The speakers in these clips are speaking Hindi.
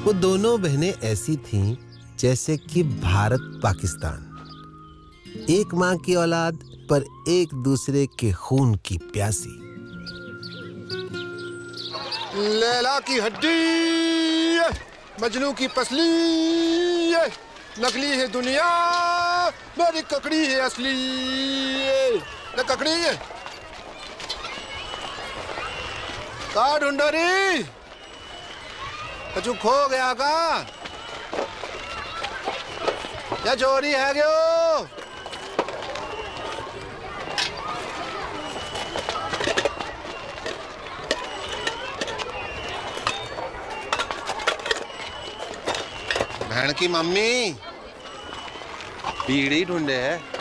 वो दोनों बहनें ऐसी थीं जैसे कि भारत पाकिस्तान, एक माँ की औलाद पर एक दूसरे के खून की प्यासी। लैला की हड्डी, मजनू की पसली, नकली है दुनिया, मेरी ककड़ी है असली। न ककड़ी है का ढूंढो री, कछु खो गया का या चोरी है क्यों? बहन की मम्मी बीड़ी ढूंढे है।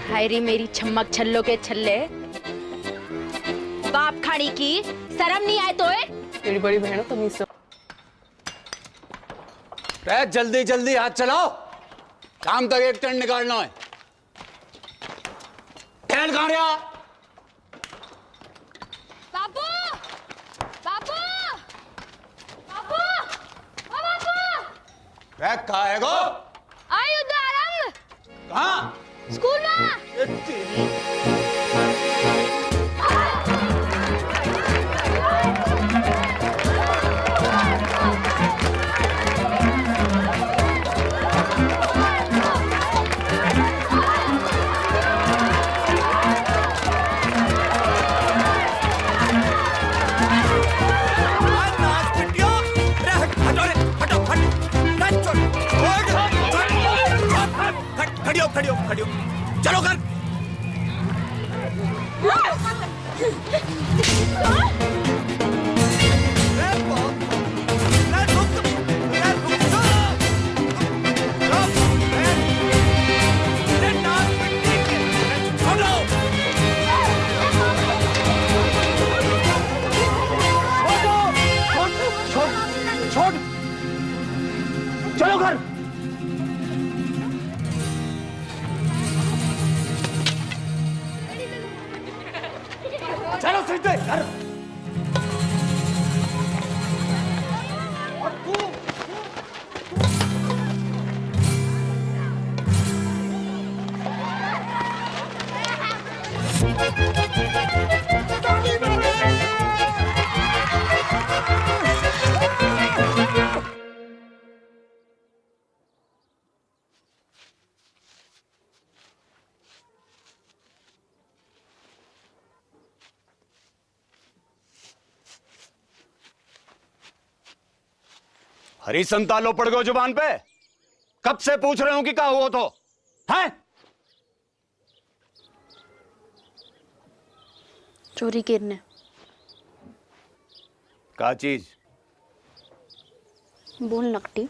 हायरी मेरी छम्मक छल्लो के छल्ले, बाप खाड़ी की शर्म नहीं आए तो है? तेरी बड़ी बहन तमीज से। जल्दी जल्दी हाथ चलाओ, काम तक एक टन निकालना है। तेल कहाँ रहा? बाबू, बाबू, बाबू, ओ बाबू। कहाँ है गो? आई उदारंग। कहाँ? स्कूल में। खड़ियो, चलो कर। चलो घर। चलो सीधे घर। हरी संतालो पड़ गए जुबान पे। कब से पूछ रहे हो कि क्या हुआ तो है? चोरी करने का चीज? बोल नकटी।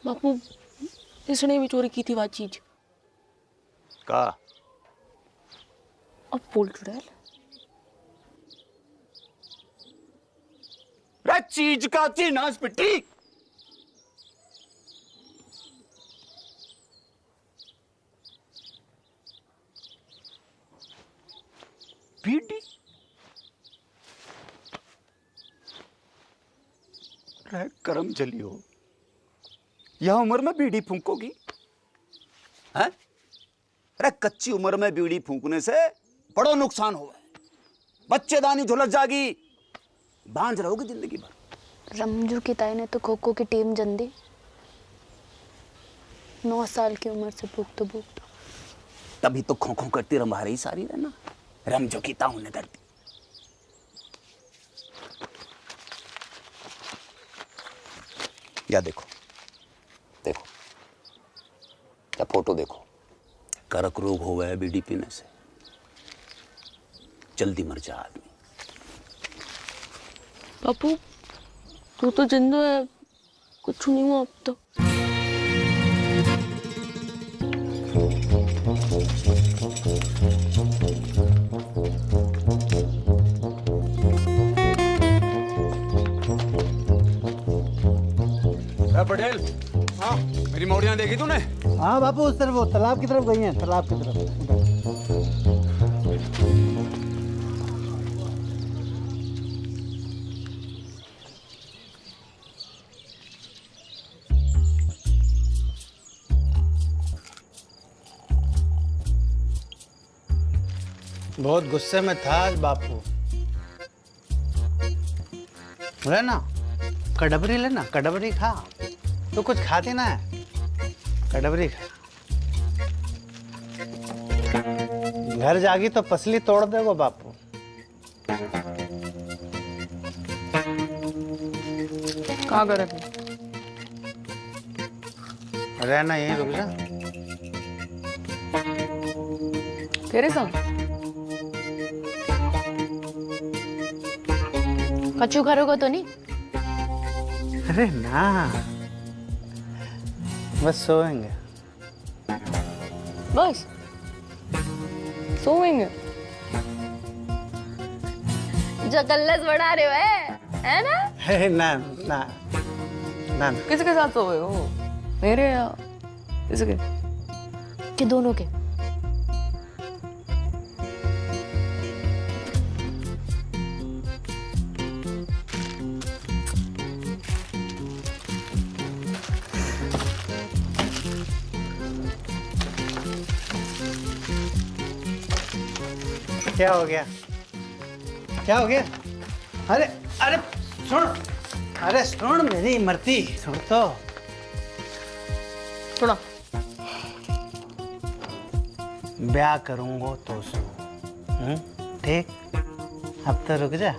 बापू इसने भी चोरी की थी वह चीज। का? अब बोल चुड़ैल। चीज का थी नाश पिट्टी। बीड़ी? करम चली हो, यह उम्र में बीड़ी फूंकोगी? हैं? अरे कच्ची उम्र में बीड़ी फूंकने से बड़ो नुकसान हुआ है। बच्चेदानी झुलस जागी, बांझ रहोगे जिंदगी भर। रमजू की ताई ने तो खो खो की टीम जन दी। 9 साल की उम्र से भूख। तभी तो खो खो करती रंभा रही सारी रहना। रमजू की ताऊ ने कर दी। या देखो देखो, या फोटो देखो। करक रोग हो गया है बीड़ी पीने से, जल्दी मर जा आदमी। बापू तू तो जिंदा है, कुछ नहीं हुआ अब तो। पटेल, हाँ मेरी मौड़ियाँ देखी तूने? हाँ बापू, उस तरफ, वो तालाब की तरफ गई हैं, तालाब की तरफ। बहुत गुस्से में था आज बापू। लेना कड़बरी, लेना कड़बरी खा। तो कुछ खाते ना है, कड़बरी खा। घर जागी तो पसली तोड़ देगो बापू। कहाँ करे तू? रहना यहीं, रुक जा। तेरे संग? कच्चू करोगे तो नहीं? अरे ना, बस सोएंगे। बस सोएंगे? जो कल्लस बढ़ा रहे हो है ना? है ना ना ना। किसके साथ सोए हो? मेरे या इसके? कि दोनों के? क्या हो गया? क्या हो गया? अरे अरे सुन, अरे सुन मेरी मरती, सुन तो। सुना। ब्याह करूंगा तो सो, ठीक? अब तो रुक जा।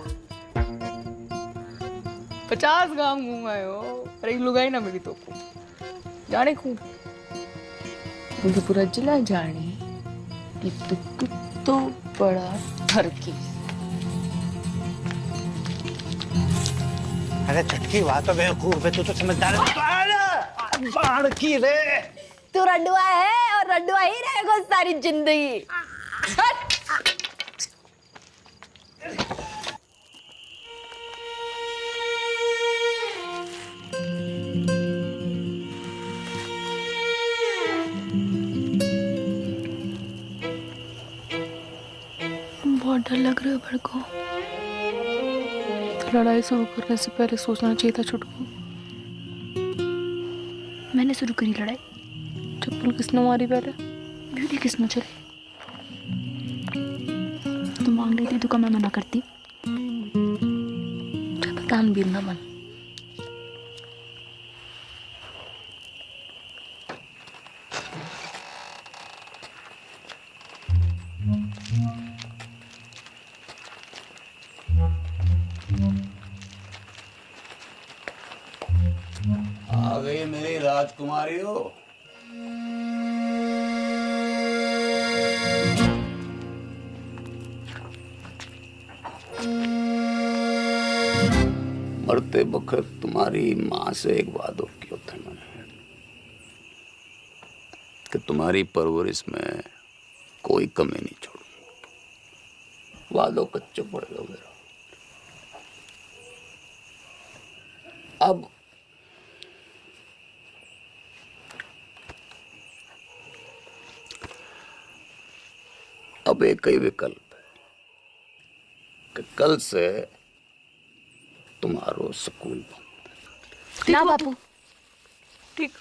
50 गांव घूम आए हो, अरे एक लुगाई ना मिली तो को जाने खूब, मुझे पूरा जिला जाने कि तू तो बड़ा ठरकी। अरे चटकी वाह तो बेवकूफ है, तू तो समझदार है। बाढ़ की रे, तू रड्डुआ है और रड्डुआ ही रहेगा सारी जिंदगी। बहुत डर लग रहा है मेरे को। तो लड़ाई शुरू करने से पहले सोचना चाहिए था छुटकू। मैंने शुरू करी लड़ाई? चप्पल किसने मारी पहले? ब्यूटी किसने चली? तू मांग रही थी तो मैं मना करती? दान भी ना मन। आ गई मेरी राजकुमारी हो। मरते वक्त तुम्हारी माँ से एक वादा किया था मैंने कि तुम्हारी परवरिश में कोई कमी नहीं छोड़ूंगा। वादो कच्चो पड़ गया मेरा। अब एक ही विकल्प है कि कल से तुम्हारो स्कूल बंद। ना बापू, ठीक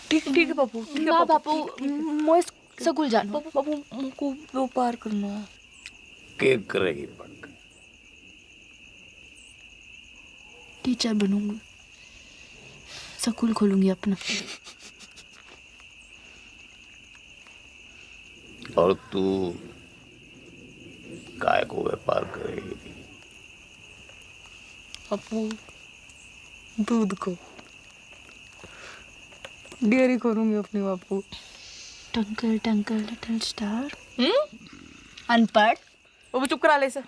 ठीक ठीक है बापू। ना बापू, मैं स्कूल जाना। बापू मुझको व्यापार करना है। के करेगी पढ़? टीचर बनूंगी, स्कूल खोलूंगी अपना। और तू काय को व्यापार करेगी? बापू दूध को डेयरी करूंगी अपनी बापू। टंकल टंकल लिटिल स्टार। अनपढ़। बापू चुप करा ले से।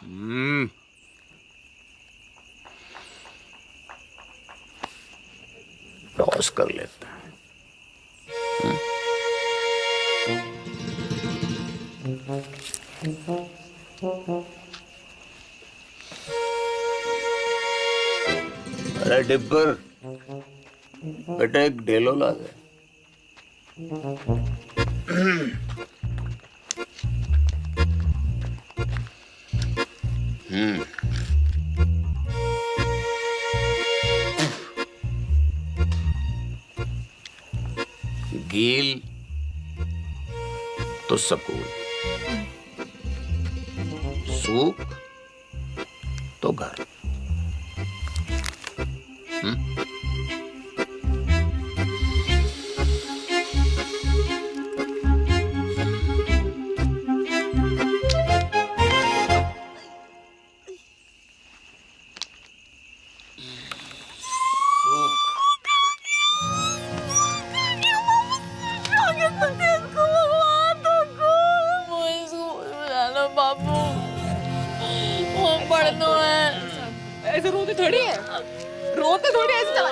टॉस कर लेते हैं। अरे डिब्बर, बेटा एक डेलो ला दे। गील तो सकूल, सूख तो घर। ऐसे रोते थोड़ी है, रोते थोड़ी ऐसे चला।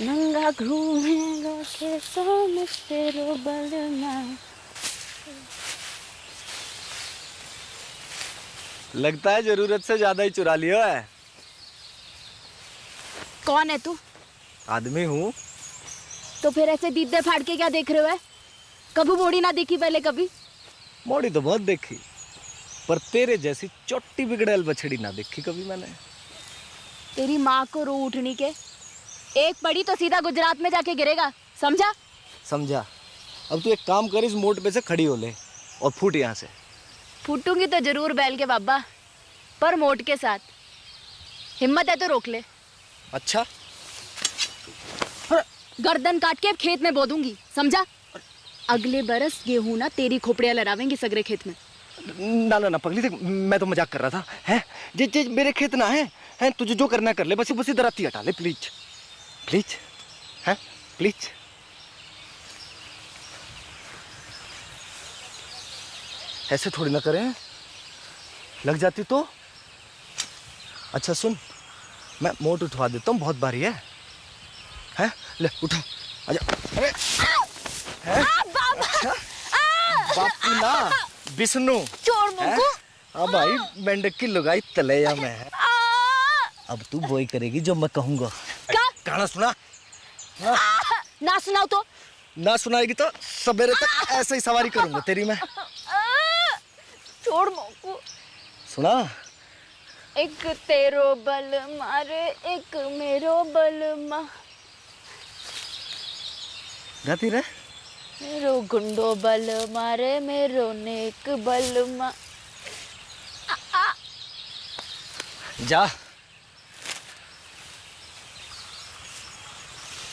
नंगा घूमेगा खेतों में तेरो बलमा। लगता है जरूरत से ज्यादा ही चुरा लिया है। कौन है तू? आदमी हूँ। तो फिर ऐसे दीदे फाड़ के क्या देख रहे हो? है कभी मोड़ी ना देखी पहले कभी? मोड़ी तो बहुत देखी, पर तेरे जैसी चोटी बिगड़ेल बछड़ी ना देखी कभी मैंने। तेरी माँ को रो उठनी के, एक पड़ी तो सीधा गुजरात में जाके गिरेगा, समझा? समझा। अब तू एक काम कर, इस मोड़ पे से खड़ी हो ले और फूट यहाँ से। फूटूंगी तो जरूर बैल के बाबा, पर मोट के साथ। हिम्मत है तो रोक ले। अच्छा, गर्दन काट के खेत में बो दूंगी, समझा? अगले बरस गेहूं ना तेरी खोपड़ियां लड़ावेंगी सगरे खेत में। ना ना ना पगली, देख मैं तो मजाक कर रहा था। हैं जे मेरे खेत ना है तुझे जो करना कर ले, बस दराती हटा ले प्लीज प्लीज, हैं प्लीज। ऐसे थोड़ी ना करें, लग जाती तो। अच्छा सुन, मैं मोट उठवा देता हूँ, बहुत भारी है। हैं ले उठा, आजा। अरे बाबा, बापू ना विष्णु। छोड़ मुझको। अब भाई मेंढक की लुगाई तलैया में है। अब तू वही करेगी जो मैं कहूँगा। गाना सुना। ना सुनाओ तो? ना सुनाएगी तो सवेरे तक ऐसे ही सवारी करूंगा तेरी मैं। छोड़ मुझको। सुना। एक तेरो बल मारे, एक मेरो बल मा। गाती रहे। मेरो गुंडो बल मारे, मेरो नेक बल मा। जा,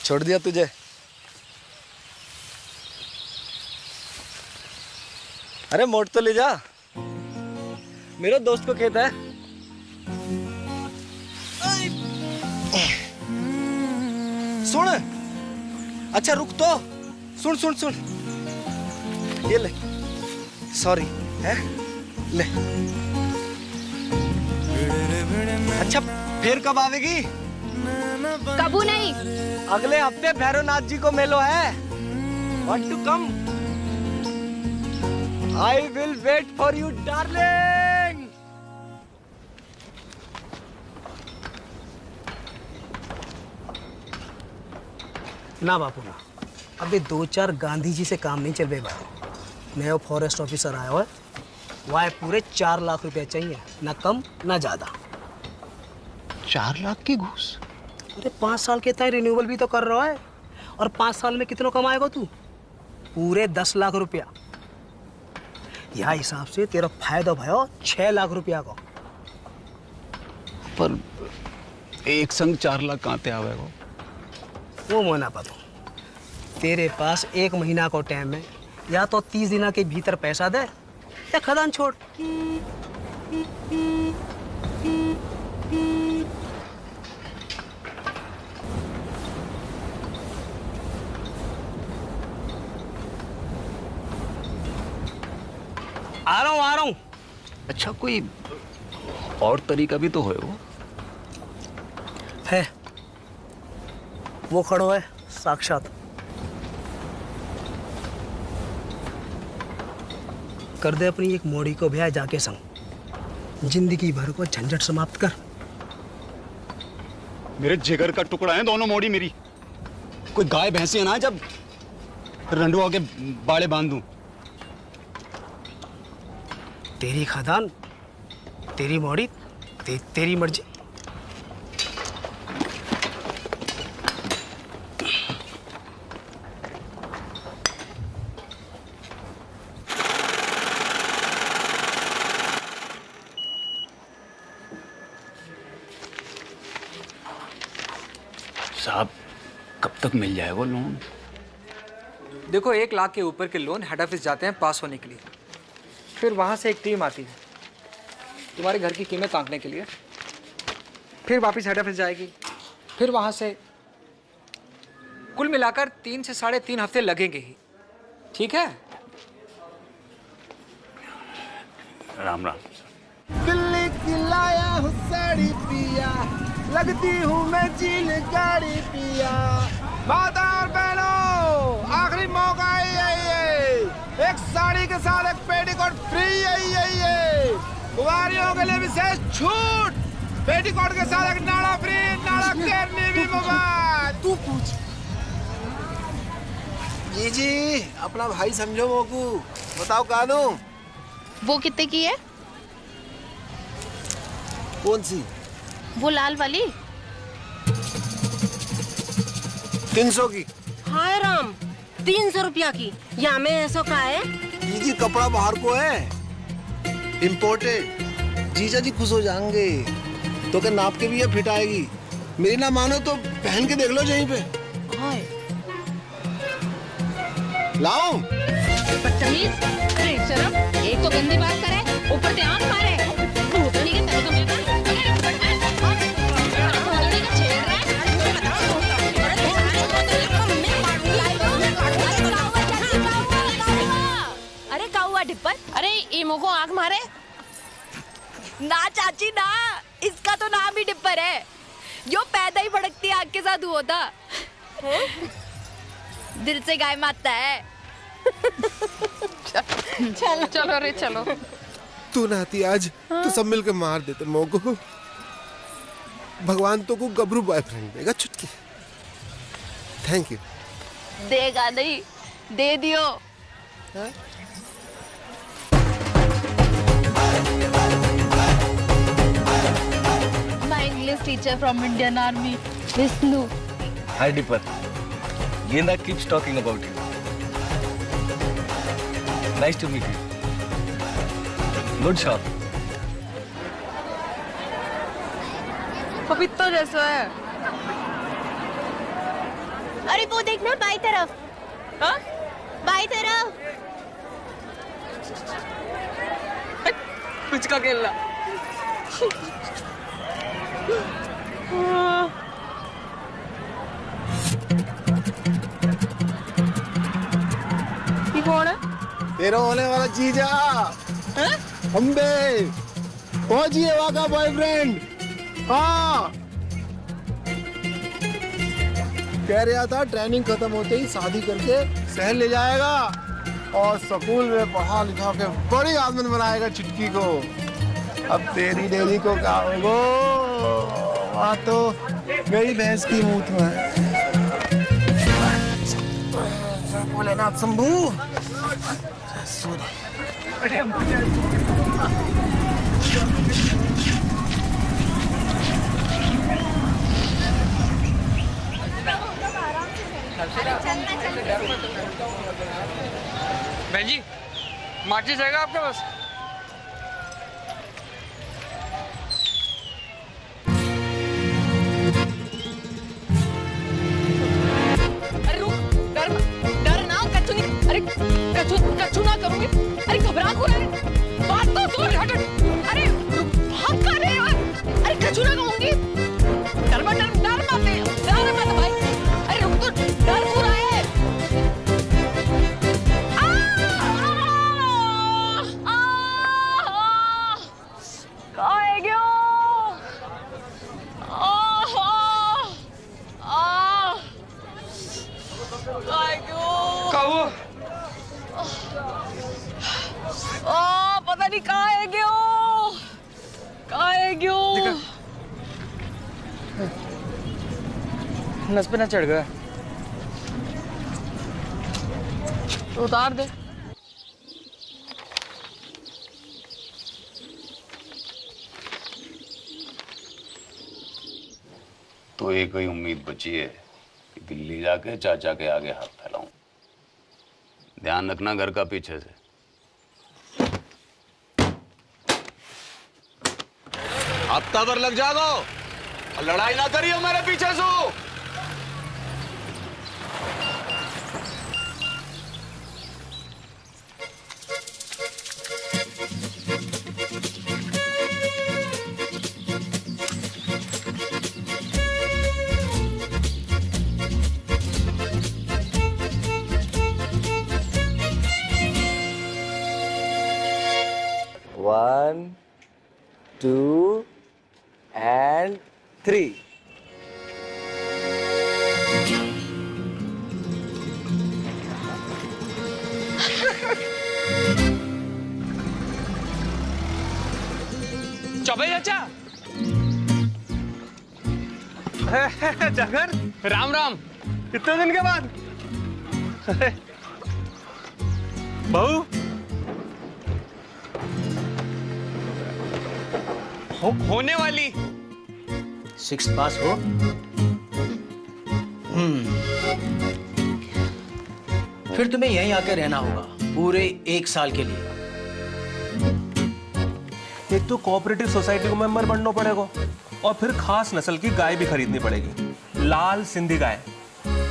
छोड़ दिया तुझे। अरे मोट तो ले जा, मेरे दोस्त को खेत है। सुन, अच्छा रुक तो, सुन सुन सुन, ये ले, सॉरी है, ले। अच्छा फिर कब आवेगी? कबू नहीं, अगले हफ्ते भैरवनाथ जी को मेलो है। Want to come? I will wait for you, darling. ना बापू ना, अभी 2-4 गांधी जी से काम नहीं चल रहा। नया फॉरेस्ट ऑफिसर आया हुआ है, वह पूरे 4 लाख रुपए चाहिए, ना कम ना ज्यादा। 4 लाख की घूस? अरे 5 साल के तय रिन्यूअल भी तो कर रहा है, और 5 साल में कितना कमाएगा तू? पूरे 10 लाख रुपया। यह हिसाब से तेरा फायदा भयो 6 लाख रुपया का। पर एक संग 4 लाख कहाँ पे आवेगा? वो मोना पता, तेरे पास 1 महीना को टाइम है, या तो 30 दिन के भीतर पैसा दे या खदान छोड़। आ रहा हूँ। अच्छा कोई और तरीका भी तो है वो? है, वो खड़ो है साक्षात। कर दे अपनी एक मोड़ी को ब्याह जाके संग, जिंदगी भर को झंझट समाप्त कर। मेरे जिगर का टुकड़ा है दोनों मोड़ी मेरी। कोई गाय भैंसी है ना जब रंडुआ के बाड़े बांध दूं। तेरी खदान, तेरी मोड़ी, तेरी मर्जी। साहब कब तक मिल जाए वो लोन? देखो 1 लाख के ऊपर के लोन हेड ऑफिस जाते हैं पास होने के लिए, फिर वहाँ से एक टीम आती है तुम्हारे घर की कीमत आंकने के लिए, फिर वापस हेड ऑफिस जाएगी, फिर वहाँ से कुल मिलाकर 3 से 3.5 हफ्ते लगेंगे ही। ठीक है? राम राम। दिल्ली की लाया हूँ साड़ी पिया, लगती हूँ मैं चील गाड़ी पिया। माता और बहनों, आखिरी मौका है ये, एक साड़ी के साथ एक पेटीकोट फ्री है। कुंवारियों के लिए विशेष छूट, पेटीकोट के साथ एक नाड़ा फ्री, नाड़ा करनी भी मुबारक। तू पूछ। जी अपना भाई समझो मोकू, बताओ कहा दूं? वो कितने की है? कौन सी? वो लाल वाली 300 की। हाय राम, 300 रुपया की। यहाँ में ऐसा का है? जी कपड़ा बाहर को है, इम्पोर्टेड। जीजा जी खुश हो जाएंगे। तो क्या नाप के भी ये फिट आएगी। मेरी ना मानो तो पहन के देख लो यहीं पे। हाय लाओ। बदतमीज, शर्म, एक तो गंदी बात करे, ऊपर से आंख मारे। भूतनी के तले तो मेरे अरे काउआ डिब्बर, अरे ईमो को आंख मारे। ना चाची ना, इसका तो नाम ही डिब्बर है। यो पैदा ही भड़कती आग के साथ हुआ था। दिल से गाय मारता है। चलो चलो रे चलो। तू नाती आज तो सब मिलकर मार देते मोको। भगवान तो को गबरू बॉयफ्रेंड देगा चुटकी। Thank you. देगा नहीं, दे दियो। My English teacher from Indian Army, Vishnu. Hi Dipper. Genda keeps talking about you. Nice to meet you. Good shot. पपीता जैसा है। अरे वो देखना बाई तरफ। हाँ? बाई तरफ। कुछ का खेलना। ये कौन है? तेरा होने वाला जीजा अम्बे, पहुंचिए वहां का बॉयफ्रेंड। हाँ कह रहा था ट्रेनिंग खत्म होते ही शादी करके शहर ले जाएगा और स्कूल में पढ़ा लिखा के बड़ी आदमी बनाएगा चुटकी को। अब तेरी डेली को क्या होगा? वहाँ तो गई भैंस की मूत में। भोलेनाथ शंभू। बहन जी, माचिस रहेगा आपके पास? अरे रुक, डर ना, कच्चू नहीं। अरे कच्चू ना करूंगी। अरे घबरा क्यों रहे? बात तो सुन। हट। अरे भाग कहाँ रहे हो? अरे कच्चू ना कहूंगी। डर मत भाई। अरे रुक तो, डर पूरा है। नस पे ना चढ़ गया। तो उतार दे। तो एक ही उम्मीद बची है कि दिल्ली जाके चाचा के आगे हाथ फैलाऊं। ध्यान रखना घर का पीछे से। हफ्ता भर लग जागो और लड़ाई ना करियो मेरे पीछे से। One, 2 and 3. चौबे चाचा। जगन, राम राम। कितने दिन के बाद? बहू होने वाली 6 पास हो। फिर तुम्हें यहीं आके रहना होगा पूरे 1 साल के लिए। एक तो कोऑपरेटिव सोसाइटी को मेंबर बनना पड़ेगा और फिर खास नस्ल की गाय भी खरीदनी पड़ेगी, लाल सिंधी गाय।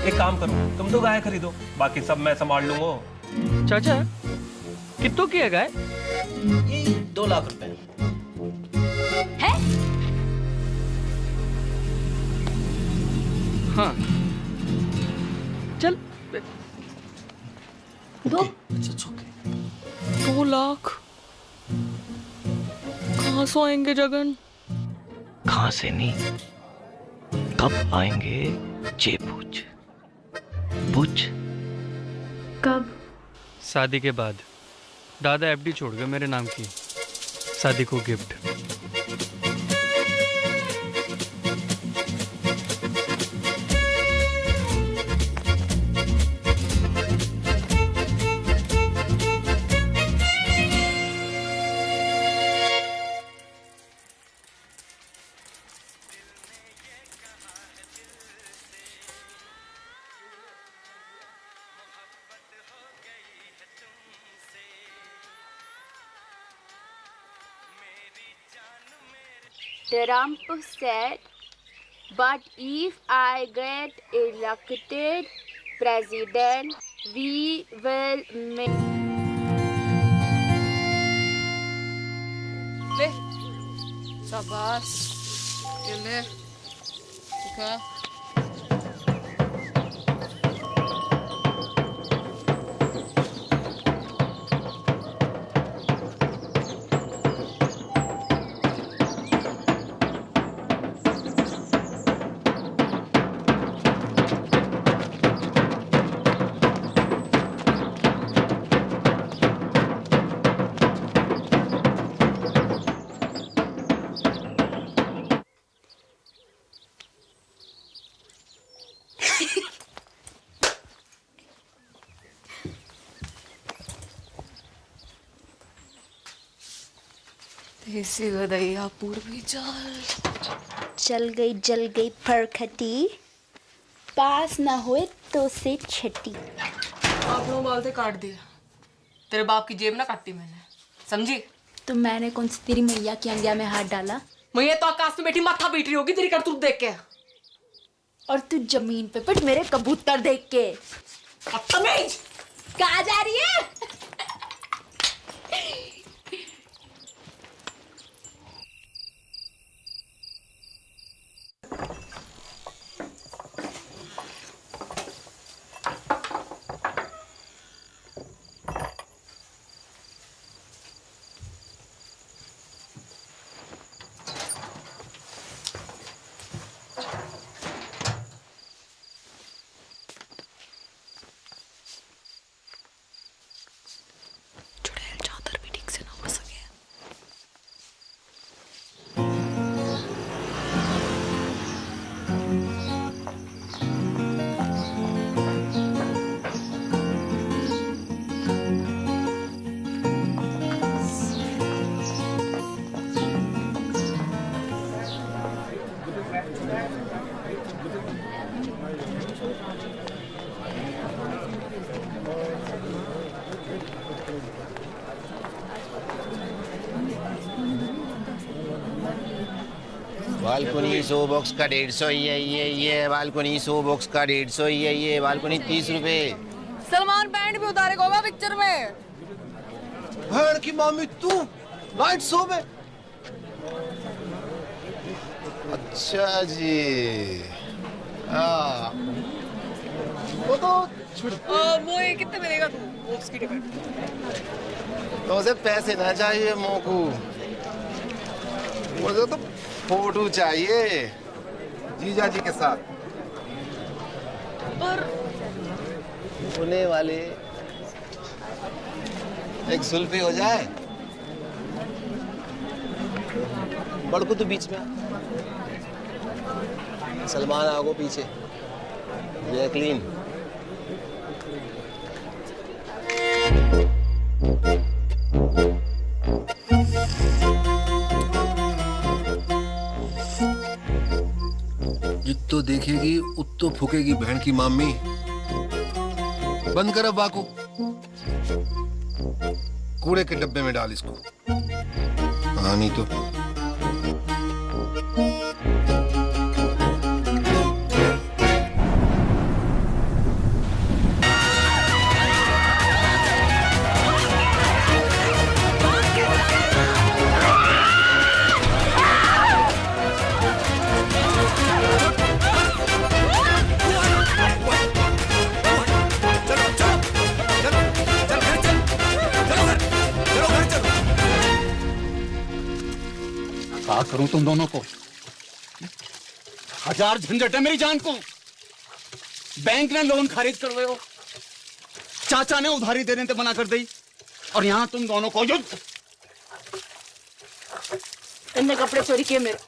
एक काम करो, तुम तो गाय खरीदो, बाकी सब मैं संभाल लूंगा। चाचा कितनों की है गाय? ये 2 लाख रुपए है? हाँ चल। 2 लाख कहाँ से आएंगे जगन? कहाँ से नहीं, कब आएंगे ये पूछ। पूछ कब? शादी के बाद। दादा एफडी छोड़ गए मेरे नाम की, शादी को gift. Trump said, but if I get elected president, we will make... ले शाबाश, ये ले ठीक है। देसी गदैया पूर्वी चल गई जल गई फरखटी, पास ना हुए तो से छठी। आप लोग बाल से काट दिया, तेरे बाप की जेब ना काटी मैंने, समझी? तो मैंने कौन सी तेरी मैया की अंगिया में हाथ डाला? मैया तो आकाश में बैठी माथा पीट रही होगी तेरी करतूत देख के। और तू जमीन पे पिट मेरे कबूतर देख के। बदतमीज! कहाँ जा रही है? बालकोनी 100 बॉक्स का 150 ये बालकोनी 100 बॉक्स का 150 ये बालकोनी 30 रुपए। सलमान पैंट भी उतारेगा होगा पिक्चर में। भैन की मामी तू नाइट शो में? अच्छा जी। वो तो वो ये कितने मिलेगा तू बॉक्स की टिकट? तो उसे पैसे ना चाहिए मोकू, मुझे तो फोटो चाहिए जीजा जी के साथ। पर होने वाले एक सुल्फी हो जाए। बड़कू तो बीच में, सलमान आगो पीछे, जैकलीन। जित्तो देखेगी उत्तो फूकेगी बहन की मामी। बंद कर अब बाको, कूड़े के डब्बे में डाल इसको। हाँ नहीं तो क्या करूं तुम दोनों को? हजार झंझट है मेरी जान को। बैंक ने लोन खारिज कर रहे हो, चाचा ने उधारी देने से मना कर दी, और यहां तुम दोनों को युद्ध। इनने कपड़े चोरी किए मेरे।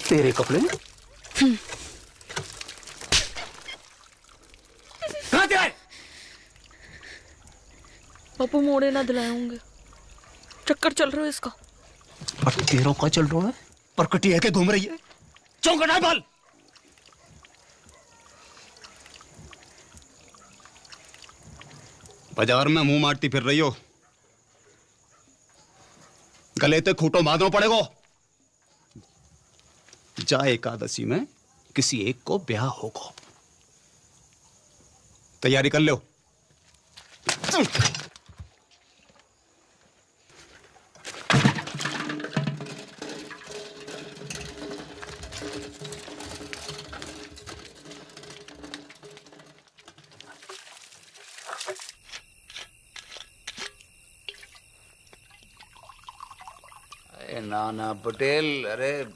तेरे कपड़े? कहां से आए? बापू मोड़े ना दिलाए होंगे, चक्कर चल रहा है इसका। पर तेरों का चल रहा है, पर कटिया के घूम रही है। चौंकट है बाल। बाजार में मुंह मारती फिर रही हो, गले ते खूंटो बांधना पड़ेगा। जा एकादशी में किसी एक को ब्याह होगा, तैयारी कर लो। नाना पटेल, अरे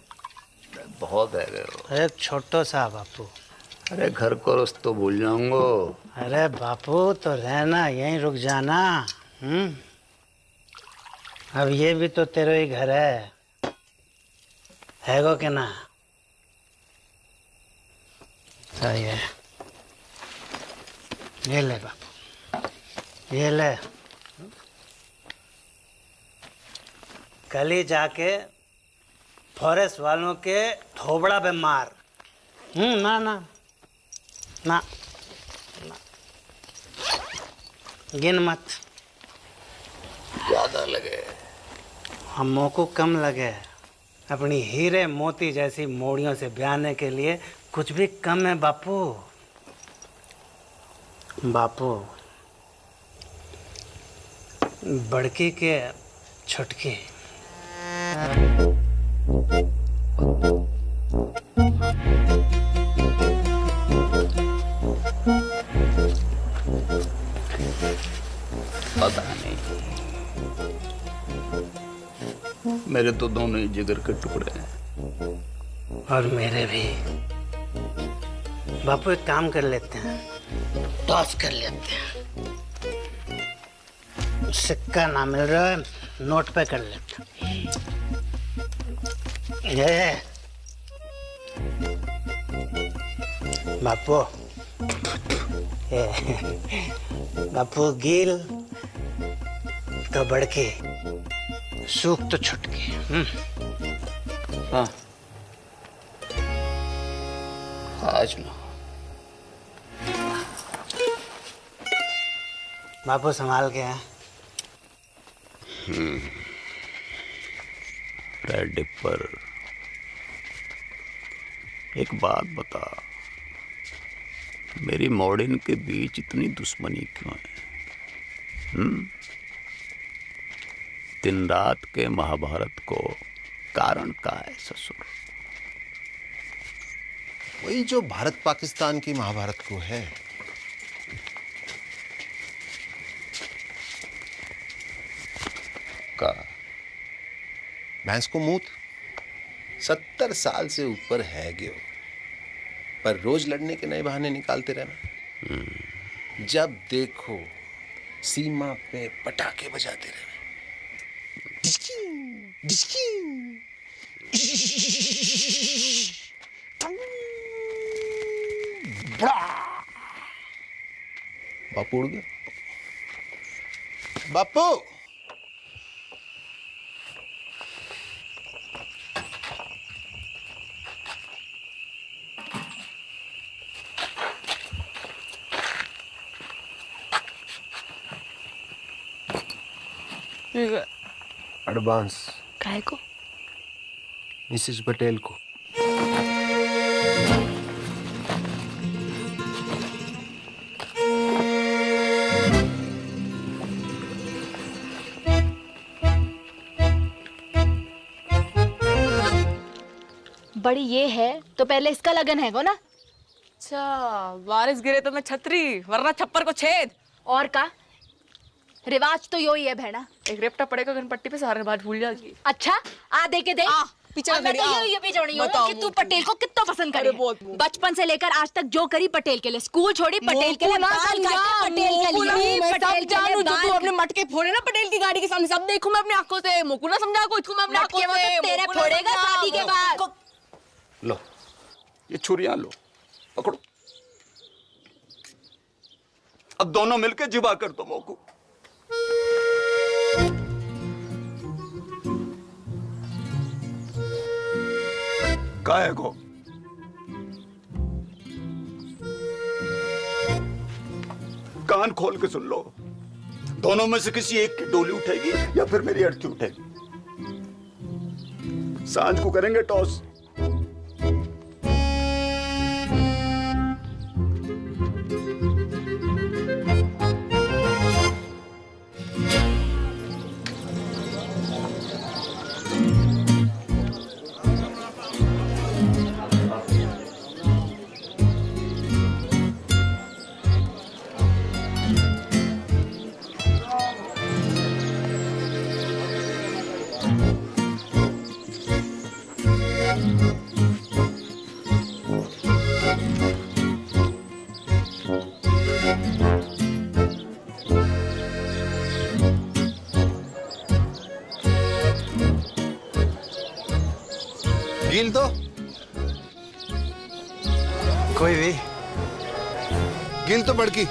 बहुत है अरे छोटो सा बापू। अरे घर को रस्तो भूल जाऊंगो। अरे बापू तो रहना, यहीं रुक जाना। अब ये भी तो तेरा ही घर है गो के ना? सही है, ये ले बापू, ये ले। कल ही जाके फॉरेस्ट वालों के थोबड़ा पे मार। ना ना ना, ना। गिन मत, ज्यादा लगे। हमों को कम लगे। अपनी हीरे मोती जैसी मोड़ियों से ब्याहने के लिए कुछ भी कम है बापू। बापू बड़की के छुटकी। पता नहीं, मेरे तो दोनों ही जिगर के टुकड़े हैं। और मेरे भी। बापू एक काम कर लेते हैं, टॉस कर लेते हैं। सिक्का ना मिल रहा है, नोट पे कर लेते हैं। ये बापू, बापू गील तो बड़के, सूख तो छुटके। हाँ, आज ना। बापू संभाल के हैं। अरे डिप्पर, एक बात बता, मेरी मॉर्डिन के बीच इतनी दुश्मनी क्यों है? दिन रात के महाभारत को कारण का है ससुर? वही जो भारत पाकिस्तान की महाभारत को है। का भैंस को मूत 70 साल से ऊपर है ग्यो, पर रोज लड़ने के नए बहाने निकालते रहना। जब देखो सीमा पे पटाखे बजाते रहना। बापू उड़ गया। बापू एडवांस काहे को? मिसेस पटेल को। बड़ी ये है तो पहले इसका लगन है को ना? अच्छा, बारिश गिरे तो मैं छतरी, वरना छप्पर को छेद। और का रिवाज तो यो ही है बहना। एक रेपटा पड़ेगा गनपट्टी पे, सारे रिवाज भूल जाएगी। अच्छा आ दे के दे। पीछे मैं तो ये भी जोड़ी हूँ कि तू पटेल को कितना पसंद करे। बचपन से लेकर आज तक जो करी पटेल के लिए, स्कूल छोड़ी पटेल के लिए, बाल काटे पटेल के लिए, पटेल के लिए तू अपने मटके फोड़े ना पटेल की गाड़ी के सामने, सब देखूं मैं अपनी आंखों से। मोकू ना समझा को, इसको मैं अपनी आंखों से। तेरे फोड़ेगा शादी के बाद। लो ये छुरियां लो, पकड़ो। अब दोनों मिलके जिबा कर दो मोकू। काहे को? कान खोल के सुन लो, दोनों में से किसी एक की डोली उठेगी या फिर मेरी अर्थी उठेगी। सांझ को करेंगे टॉस। गिल दो। कोई भी गिल तो बड़की।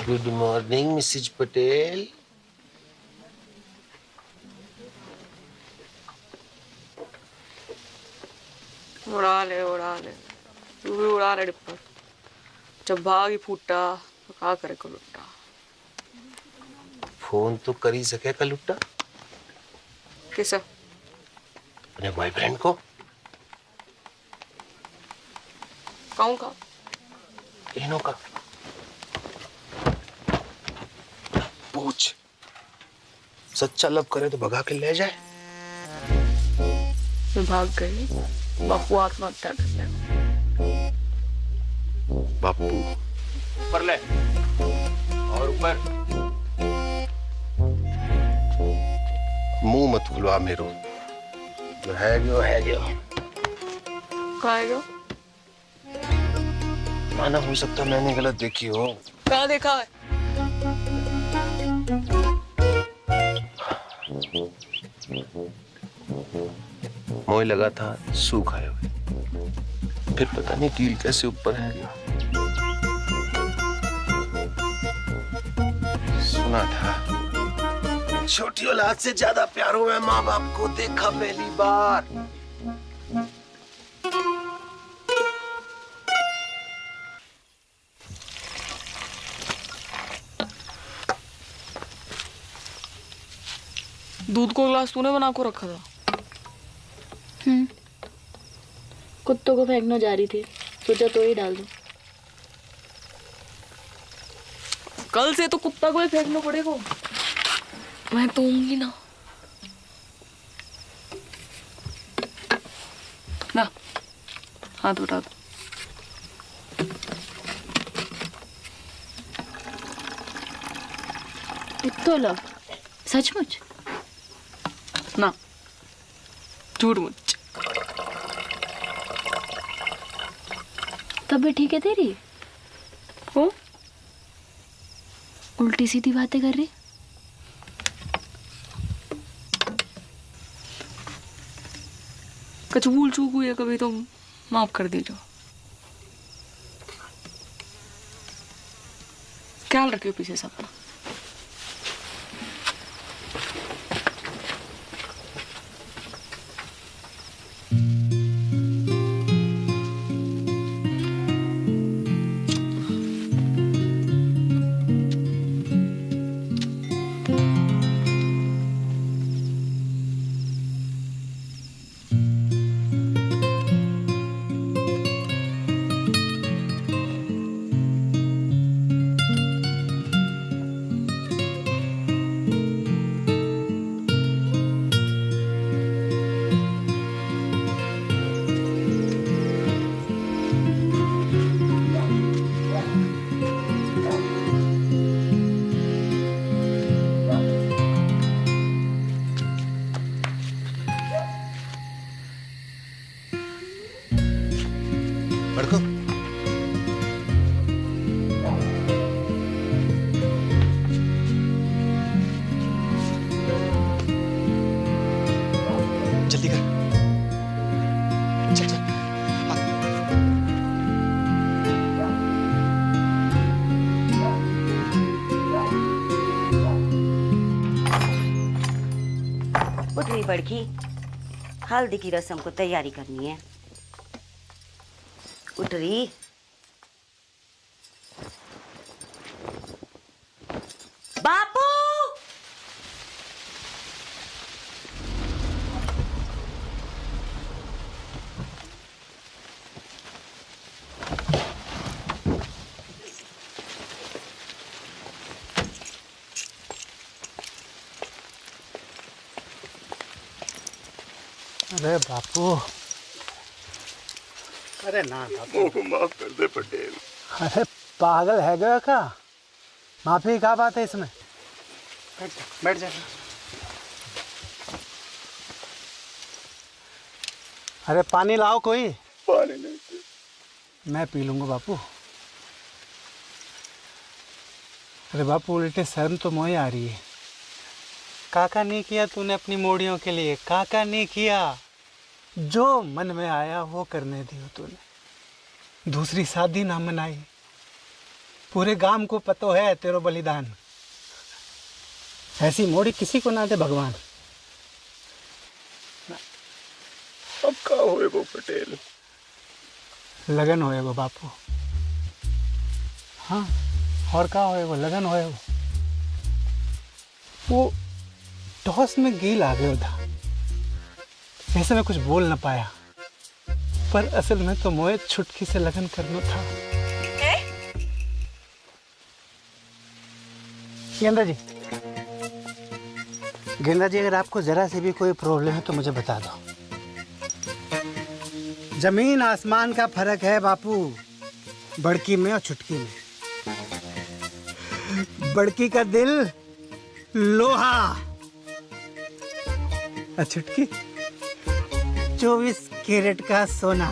Good morning Mrs Patel. उड़ा ले तू भी उड़ा ले डिप्पर। जब भाग ही फूटा तो क्या करे को लुट्टा। फोन तो कर ही सके का लुट्टा। किसे? अपने बॉयफ्रेंड को। कहूँ का? तीनों का। पूछ, सच्चा लव करे तो भगा के ले जाए। मैं भाग गई, बापू आत्महत्या कर ले। बापू ऊपर ले और ऊपर। मुंह मत खुलवा मेरो, है गयो कहाँ है गयो? माना हो सकता मैंने गलत देखी हो। कहाँ देखा है? मोह लगा था सूख आए हुए, फिर पता नहीं कील कैसे ऊपर है गया। सुना था छोटी औलाद से ज्यादा प्यार हुआ माँ बाप को देखा पहली बार। दूध को ग्लास तूने बना को रखा था? कुत्तों को फेंकना जा रही थी, सोचा तो ही डाल दूं। कल से तो कुत्ता को ही फेंकना पड़ेगा। मैं तो होंगी ना। ना हाथ उठा दो। इतो लव सचमुच ना झूठ मुझ। तब भी ठीक है तेरी? हो उल्टी सीधी बातें कर रही। कुछ भूल चूक हुई है कभी तो माफ कर दीजिए। ख्याल रखियो पीछे से अपना। बड़को जल्दी कर, चल चल। उठ रही बड़की, हल्दी की रस्म को तैयारी करनी है। उठ रही। बापू अरे बापू, अरे ना बापू को माफ कर दे पटेल। अरे पागल है गया का? माफी क्या बात है इसमें? बैठ जा। अरे पानी लाओ कोई। पानी नहीं, मैं पी लूंगा बापू। अरे बापू उल्टे शर्म तो मोह आ रही है। काका नहीं किया तूने अपनी मोड़ियों के लिए, काका नहीं किया। जो मन में आया वो करने दियो तूने। दूसरी शादी ना मनाई, पूरे गांव को पतो है तेरो बलिदान। ऐसी मोड़ी किसी को ना दे भगवान। अब क्या होएगो पटेल? लगन होएगो बापू। हाँ और क्या होएगो? लगन होएगो। वो टॉस में गेल आ गया था, ऐसे मैं कुछ बोल ना पाया, पर असल में तो मोए छुटकी से लगन करना था। गेंदा जी, गेंदा जी, अगर आपको जरा से भी कोई प्रॉब्लम है तो मुझे बता दो। जमीन आसमान का फर्क है बापू, बड़की में और छुटकी में। बड़की का दिल लोहा, छुटकी 24 कैरेट का सोना।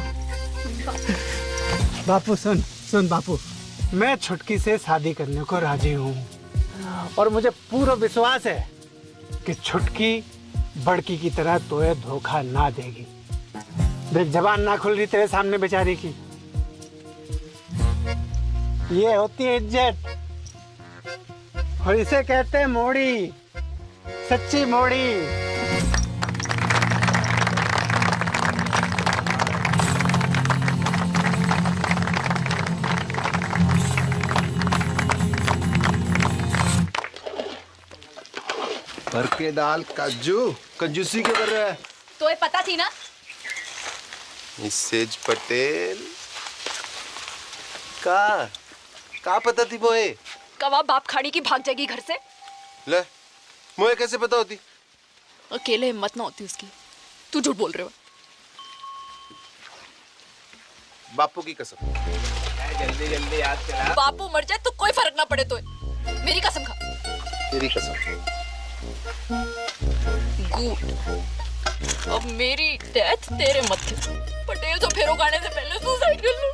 बापू सुन सुन बापू, मैं छुटकी से शादी करने को राजी हूँ और मुझे पूरा विश्वास है कि छुटकी बड़की की तरह तोए धोखा ना देगी। देख जबान ना खुल रही तेरे सामने बेचारी की। ये होती है इज्जत और इसे कहते हैं मोड़ी, सच्ची मोड़ी। भर के डाल काजू, कंजूसी क्यों कर रहा है? तो ये पता थी ना? मिसेज पटेल का पता थी मोए? कवा बाप खाड़ी की भाग जाएगी घर से। ले मोए कैसे पता होती? अकेले हिम्मत ना होती उसकी। तू झूठ बोल रहे हो। बापू की कसम। जल्दी जल्दी याद करा। बापू मर जाए तो कोई फर्क ना पड़े। तो मेरी कसम खा। तेरी कसम। गुड। अब मेरी डेथ तेरे मत्थे। पटेल तो फेरो खाने से पहले सुसाइड कर लो।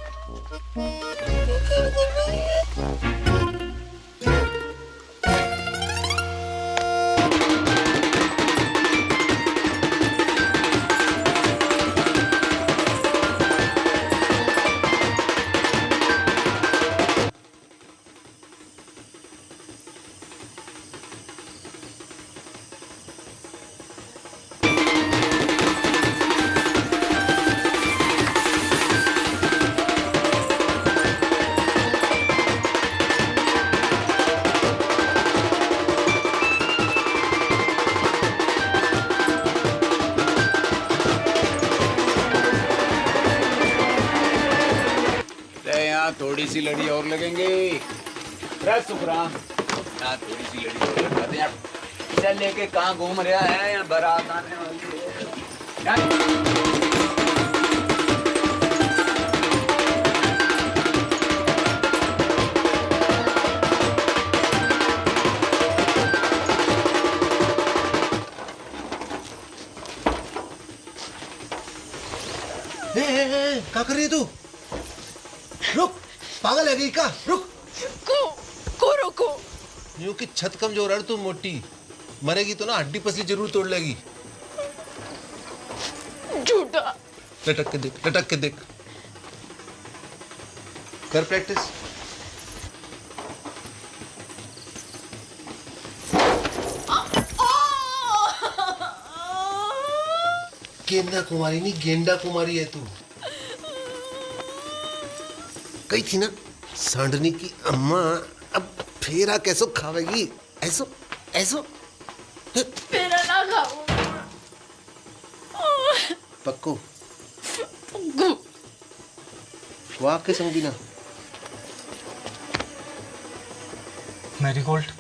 थोड़ी सी लड़ी और लगेंगे। सुखराम यहाँ थोड़ी सी लड़ी और लगा दे। चल लेके कहाँ घूम रहा है? यहाँ बारात आने वाली है। क्या कर रही है तू? रुक, पागल है गई का? रुक। को रोको। यूं कि छत कमजोर है तू मोटी, मरेगी तो ना हड्डी पसली जरूर तोड़ लेगी। झूठा। लटक के देख, लटक के देख। कर प्रैक्टिस। गेंदा कुमारी नहीं, गेंडा कुमारी है तू। कही थी ना सांडनी की अम्मा, अब फेरा कैसो खावेगी? ऐसो ऐसो फेरा ना खाऊं। पक्को वाह के संगी ना। Marigold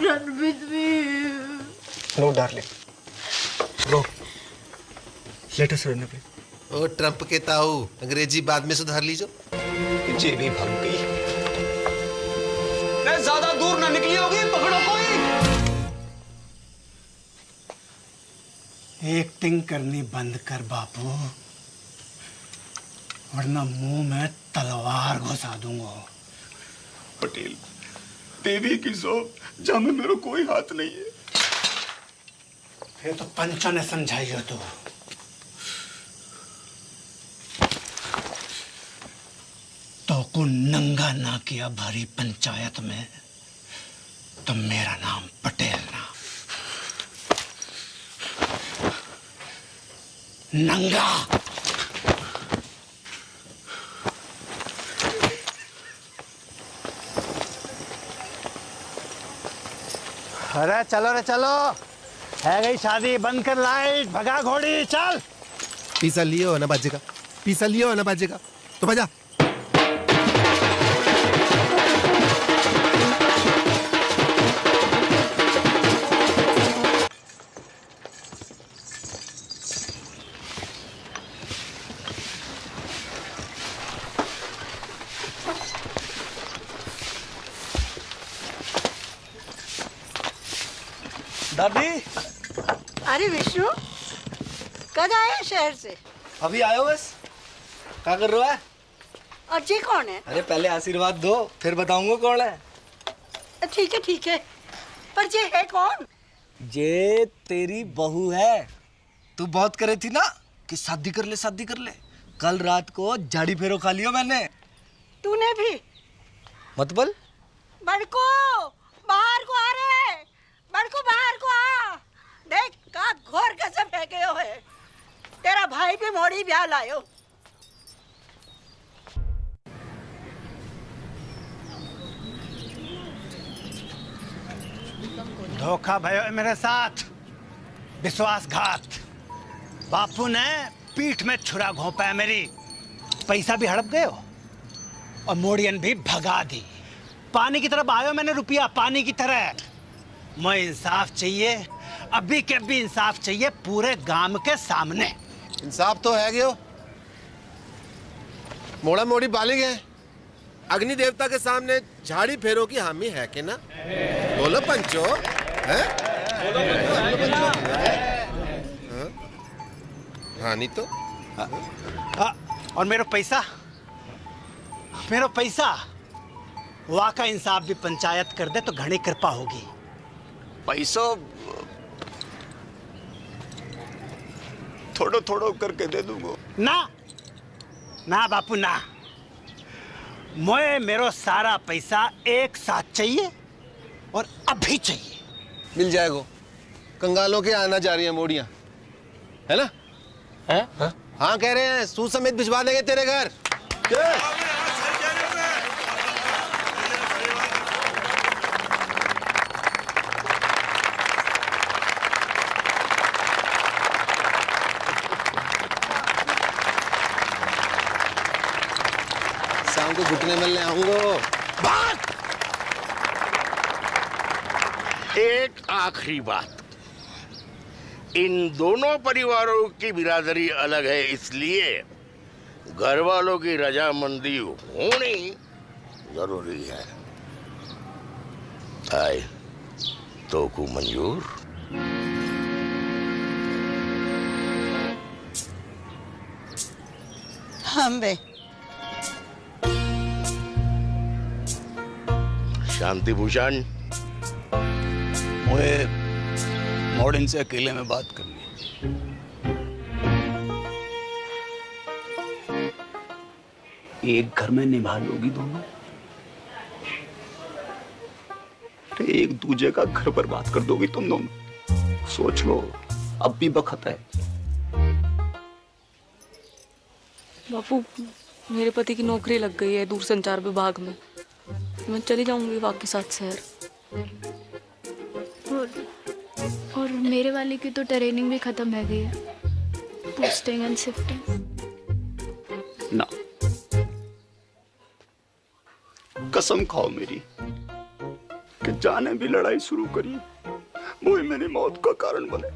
Run with me. No, darling. Bro, let us run away. O Trump के ताऊ, अंग्रेजी बाद में सुधार लीजो। जेबी भाग गई। ज्यादा दूर ना निकली होगी, पकड़ो कोई। एक्टिंग करनी बंद कर बापू, वरना मुंह में तलवार घुसा दूंगा। पटेल, देवी की सो जा में मेरा कोई हाथ नहीं है। ये तो पंचा ने समझाई हो तो को नंगा ना किया भारी पंचायत में तो मेरा नाम पटेल ना। नंगा अरे चलो रे चलो, है गई शादी, बंद कर लाइट, भगा घोड़ी, चल। पीसा लियो ना बाजेगा, पीसा लियो ना बाजेगा, तो बजा। दादी। अरे विष्णु, कब आया शहर से? अभी आयो बस। क्या कर रहा है? और ये कौन है? अरे पहले आशीर्वाद दो, फिर बताऊंगा कौन है। ठीक है ठीक है, पर ये है कौन? ये तेरी बहू है। तू बहुत करे थी ना कि शादी कर ले शादी कर ले। कल रात को झाड़ी फेरो खा लियो मैंने। तूने भी? मत बोल। बड़को बाहर को आ रे, बड़को बाहर को आ। देख का घोर कैसे फेंके हो है। तेरा भाई भी मोड़ी ब्याह लायो। धोखा भयो है मेरे साथ, विश्वासघात। बापू ने पीठ में छुरा घोंपा है मेरी। पैसा भी हड़प गए हो और मोड़ियन भी भगा दी। पानी की तरफ आयो मैंने रुपया, पानी की तरह। मुझे इंसाफ चाहिए, अभी के अभी इंसाफ चाहिए पूरे गांव के सामने। इंसाफ तो है गयो। मोड़ा मोड़ी बालिग है, अग्नि देवता के सामने झाड़ी फेरो की हामी है कि ना? बोलो पंचो है? हाँ नहीं तो। और मेरा पैसा, वाका इंसाफ भी पंचायत कर दे तो घनी कृपा होगी। पैसा थोड़ो थोड़ो करके दे दूंगा। ना ना बापू ना, मुझे मेरा सारा पैसा एक साथ चाहिए और अभी चाहिए। मिल जाएगा। कंगालों के आना जा रही है मोड़ियां, है ना? है? हाँ कह रहे हैं, सूद समेत भिजवा देंगे तेरे घर। शाम को घुटने मिलने आऊंगा। एक आखिरी बात, इन दोनों परिवारों की बिरादरी अलग है, इसलिए घर वालों की रजामंदी होनी जरूरी है। आए तो को मंजूर? हम बे शांति भूषण, मुझे मॉडर्न से अकेले में बात करनी है। एक घर में निभा लोगी दोनों? अरे एक दूजे का घर पर बात कर दोगी तुम दोनों? सोच लो, अब भी वक्त है। बापू, मेरे पति की नौकरी लग गई है दूरसंचार विभाग में। मैं चली जाऊंगी वापस के साथ शहर। और मेरे वाले की तो ट्रेनिंग भी खत्म है गई है, पोस्टिंग एंड शिफ्टिंग। ना, कसम खाओ मेरी कि जाने भी लड़ाई शुरू करी वो ही मेरी मौत का कारण बने।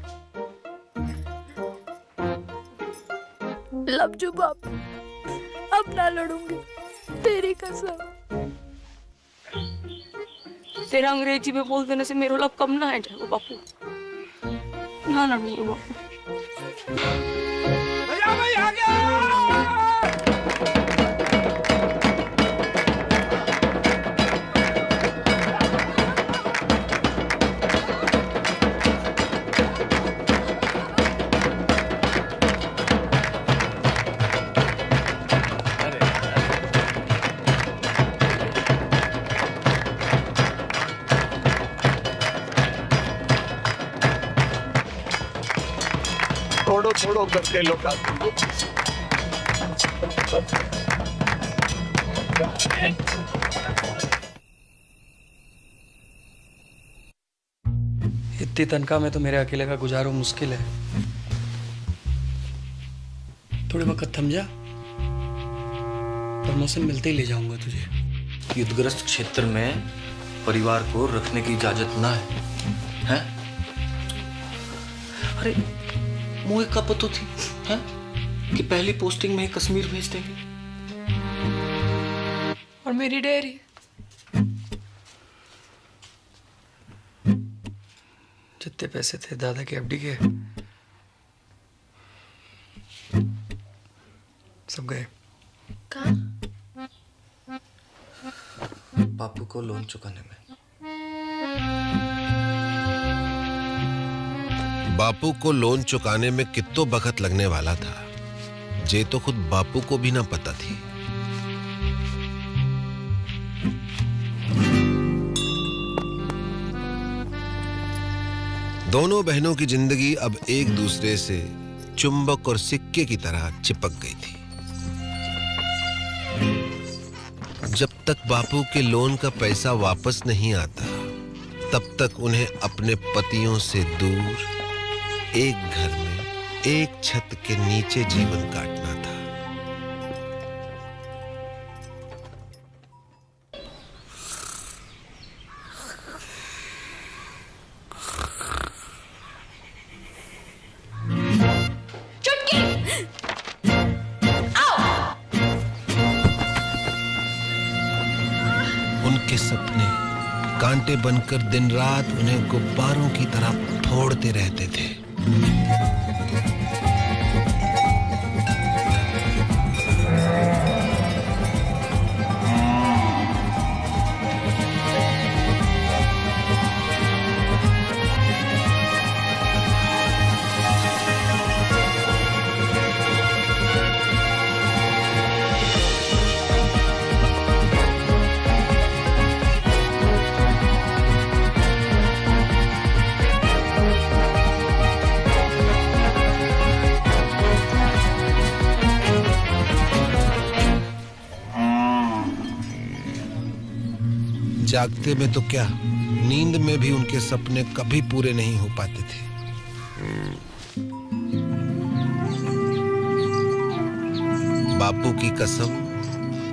लव यू बापू, अब ना लड़ूंगी, तेरी कसम। तेरा अंग्रेजी में बोल देने से मेरा लव कम ना है जाएगा बापू। ना लड़ूंगी बापू। आ गया। थोड़ो थोड़ो करके लौटा दूंगा। इतनी तनख्वाह में तो मेरे अकेले का गुजारो मुश्किल है। थोड़े वक्त थम जा, प्रमोशन मिलते ही ले जाऊंगा तुझे। युद्धग्रस्त क्षेत्र में परिवार को रखने की इजाजत ना है, हैं? अरे मुझे कब पता थी, हैं? कि पहली पोस्टिंग में ही कश्मीर भेज देंगे। और मेरी डेयरी जितने पैसे थे दादा के एफडी के सब गए। बापू को लोन चुकाने में। बापू को लोन चुकाने में कितो बखत लगने वाला था, जे तो खुद बापू को भी ना पता थी। दोनों बहनों की जिंदगी अब एक दूसरे से चुंबक और सिक्के की तरह चिपक गई थी। जब तक बापू के लोन का पैसा वापस नहीं आता, तब तक उन्हें अपने पतियों से दूर एक घर में एक छत के नीचे जीवन काटना था। उनके सपने कांटे बनकर दिन रात उन्हें गुब्बारों की तरह फोड़ते रहते थे। जागते में तो क्या, नींद में भी उनके सपने कभी पूरे नहीं हो पाते थे। बापू की कसम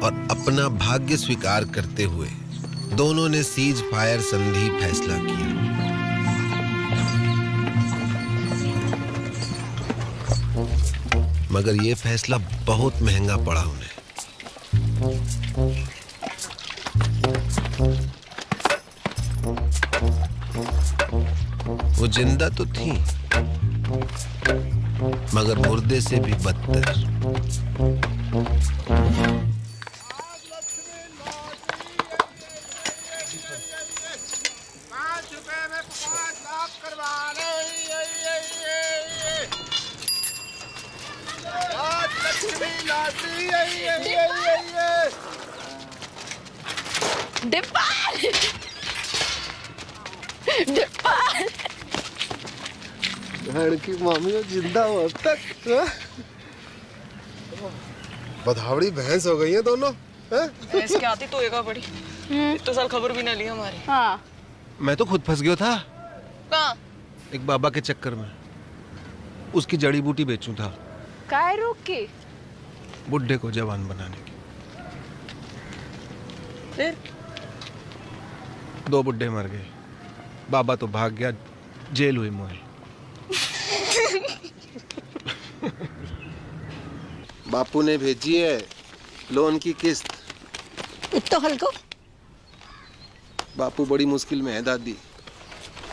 और अपना भाग्य स्वीकार करते हुए दोनों ने सीज फायर संधि फैसला किया। मगर यह फैसला बहुत महंगा पड़ा उन्हें। वो जिंदा तो थी, मगर मुर्दे से भी बदतर। की मामी वो जिंदा हो अब तक। बधावड़ी भैंस हो गई है दोनों। भैंस के आती तो एगा बड़ी। इतने साल खबर भी ना ली हमारी। हाँ। मैं तो खुद फंस गया था। कहाँ? एक बाबा के चक्कर में। उसकी जड़ी बूटी बेचूं था। काय रोक के? बुड्ढे को जवान बनाने की। फिर? 2 बुड्ढे मर गए। बाबा तो भाग गया, जेल हुई मोए। बापू ने भेजी है लोन की किस्त। इतो हल्को? बापू बड़ी मुश्किल में है दादी।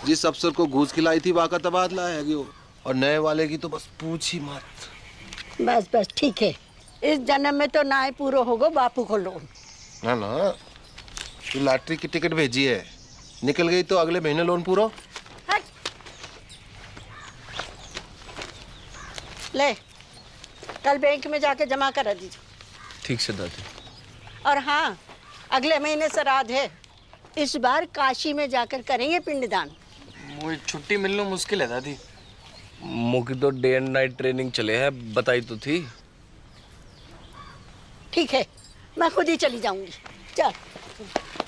जिस अफसर को घूस खिलाई थी वाका तबादला है गयो, और नए वाले की तो बस पूछ ही मत। बस बस ठीक है, इस जन्म में तो ना ही पूरा होगा बापू को लोन। ना ना, तू लॉटरी की टिकट भेजी है, निकल गई तो अगले महीने लोन पूरा। ले, कल बैंक में जाके जमा करा दीजिए। ठीक से दादी। और हाँ, अगले महीने श्राद्ध है, इस बार काशी में जाकर करेंगे पिंडदान। मुझे छुट्टी मिलना मुश्किल है दादी। मुझे तो डे एंड नाइट ट्रेनिंग चले है, बताई तो थी। ठीक है, मैं खुद ही चली जाऊंगी। चल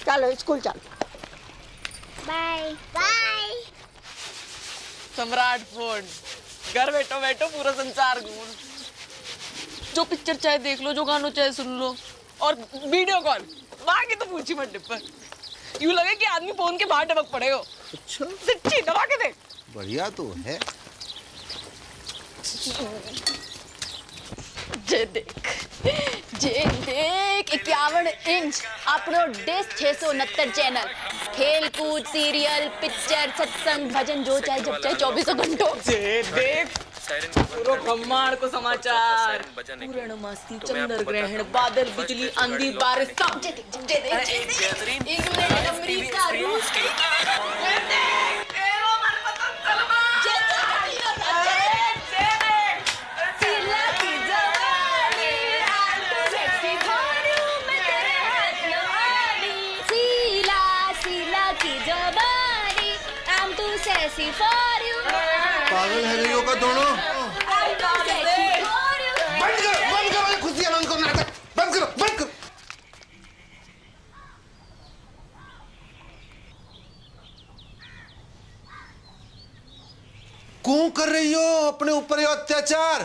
चलो स्कूल चल। Bye bye. सम्राट फोन, घर बैठो बैठो पूरा संसार घूम। जो पिक्चर चाहे देख लो, जो गानों चाहे सुन लो, और वीडियो कॉल वहां की तो पूछी मत डिब्बर। यूं लगे कि आदमी फोन के बाहर टपक पड़े हो। अच्छा, सच्ची दबा के देख। बढ़िया तो है। जे देख 51 इंच अपनो डिश 669 चैनल, खेल कूद, सीरियल, पिक्चर, सत्संग, भजन, जो चाहे जब चाहे 24 घंटों। देख पूरा ब्रह्मांड को समाचार, पूर्णमासी, चंद्र ग्रहण, बादल, बिजली, आंधी, बारिश, सब इंग्लैंड, अमेरिका, रूस, पागल है नहीं होगा दोनों। बंद करो खुशियां बंद करो, नाटक बंद करो। क्यों कर रही हो अपने ऊपर ये अत्याचार?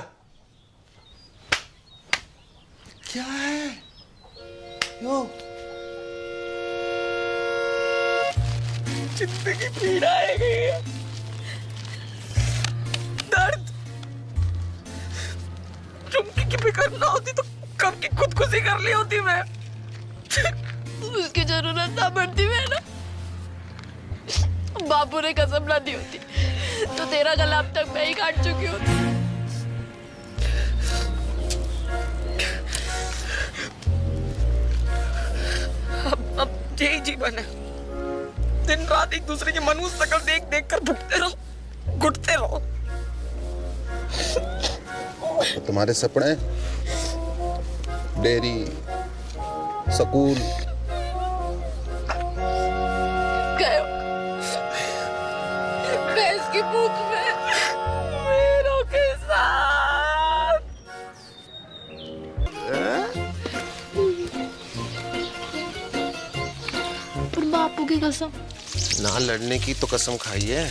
क्या है यो? जिंदगी पीड़ा है, दर्द। चुमकी की फिक्र ना होती तो कब की खुदकुशी कर ली होती मैं। उसकी जरूरत ना पड़ती मैं ना, बापू ने कसम ना दी होती तो तेरा गला अब तक मैं ही काट चुकी होती। अब यही जीवन है, दिन रात एक दूसरे की मनुष्य शक्ल देख देख कर भुगते रहो, घुटते रहो। तुम्हारे सपने, डेयरी, स्कूल गए भैंस की पूंछ में मेरों के साथ। पर बापू की कसम, ना लड़ने की तो कसम खाई है,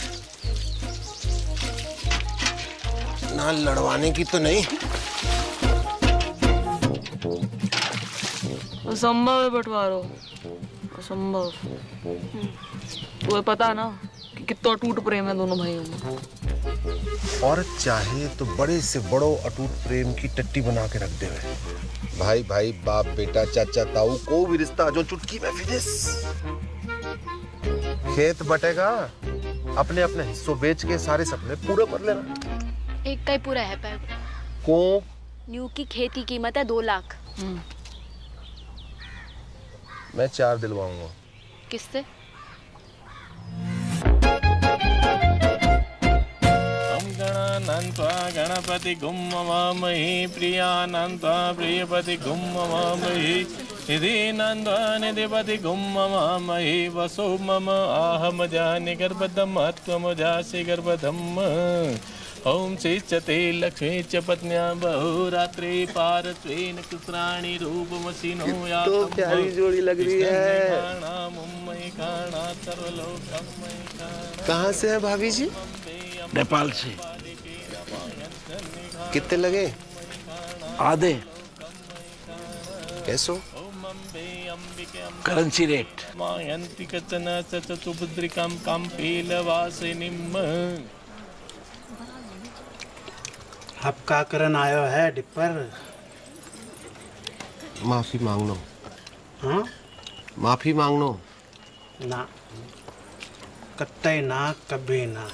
ना लड़वाने की तो नहीं। असंभव है बंटवारो, असंभव। तुम्हें पता ना कि कितना अटूट प्रेम है दोनों भाइयों में। और चाहे तो बड़े से बड़ो अटूट प्रेम की टट्टी बना के रख दे। भाई भाई, बाप बेटा, चाचा ताऊ, कोई भी रिश्ता जो चुटकी में फिनिश। खेत बटेगा, अपने अपने हिस्सों बेच के सारे सपने पूरे कर लेना। एक का ही पूरा है पैग। को न्यू की खेती कीमत है 2 लाख। मैं 4 दिलवाऊंगा। किससे? गणपति गुम ममामहि प्रियानंत्वा प्रियपति गुम ममामहि निधि नंद्वा निधिपति गुम ममामहि वसो मम आहम जानि गर्भदम त्वम जासि गर्भदम। ओम श्रीचते लक्ष्मी च पत्न्या बहुरात्रि पारत्वेन कुत्राणि रूपमसिनो या। तो प्यारी जोड़ी लग रही है। कहाँ से है भाभी जी? नेपाल से। कितने लगे? आधे। कैसो? Currency rate. मायंती कचन सुभद्रिकम कंपीलवासिनीम। अब का करन आयो है डिपर? माफी मांगनो। हाँ? माफी मांगनो। ना, कत्ते ना, कभी ना।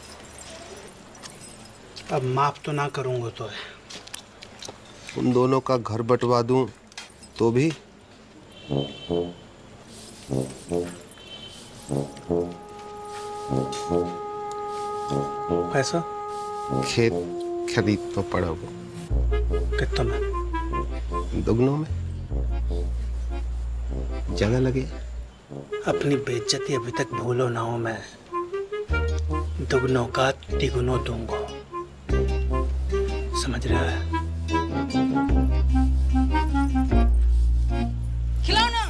अब माफ तो ना करूंगा तो है। उन दोनों का घर बंटवा दूं तो भी? पैसा? खेत खरीद तो पड़ा वो। कितना में? दुगनों में। जगह लगे। अपनी बेइज्जती अभी तक भूलो ना हो। मैं दुगनों का तिगुनों दूंगा, समझ रहा है? खिलाओ ना।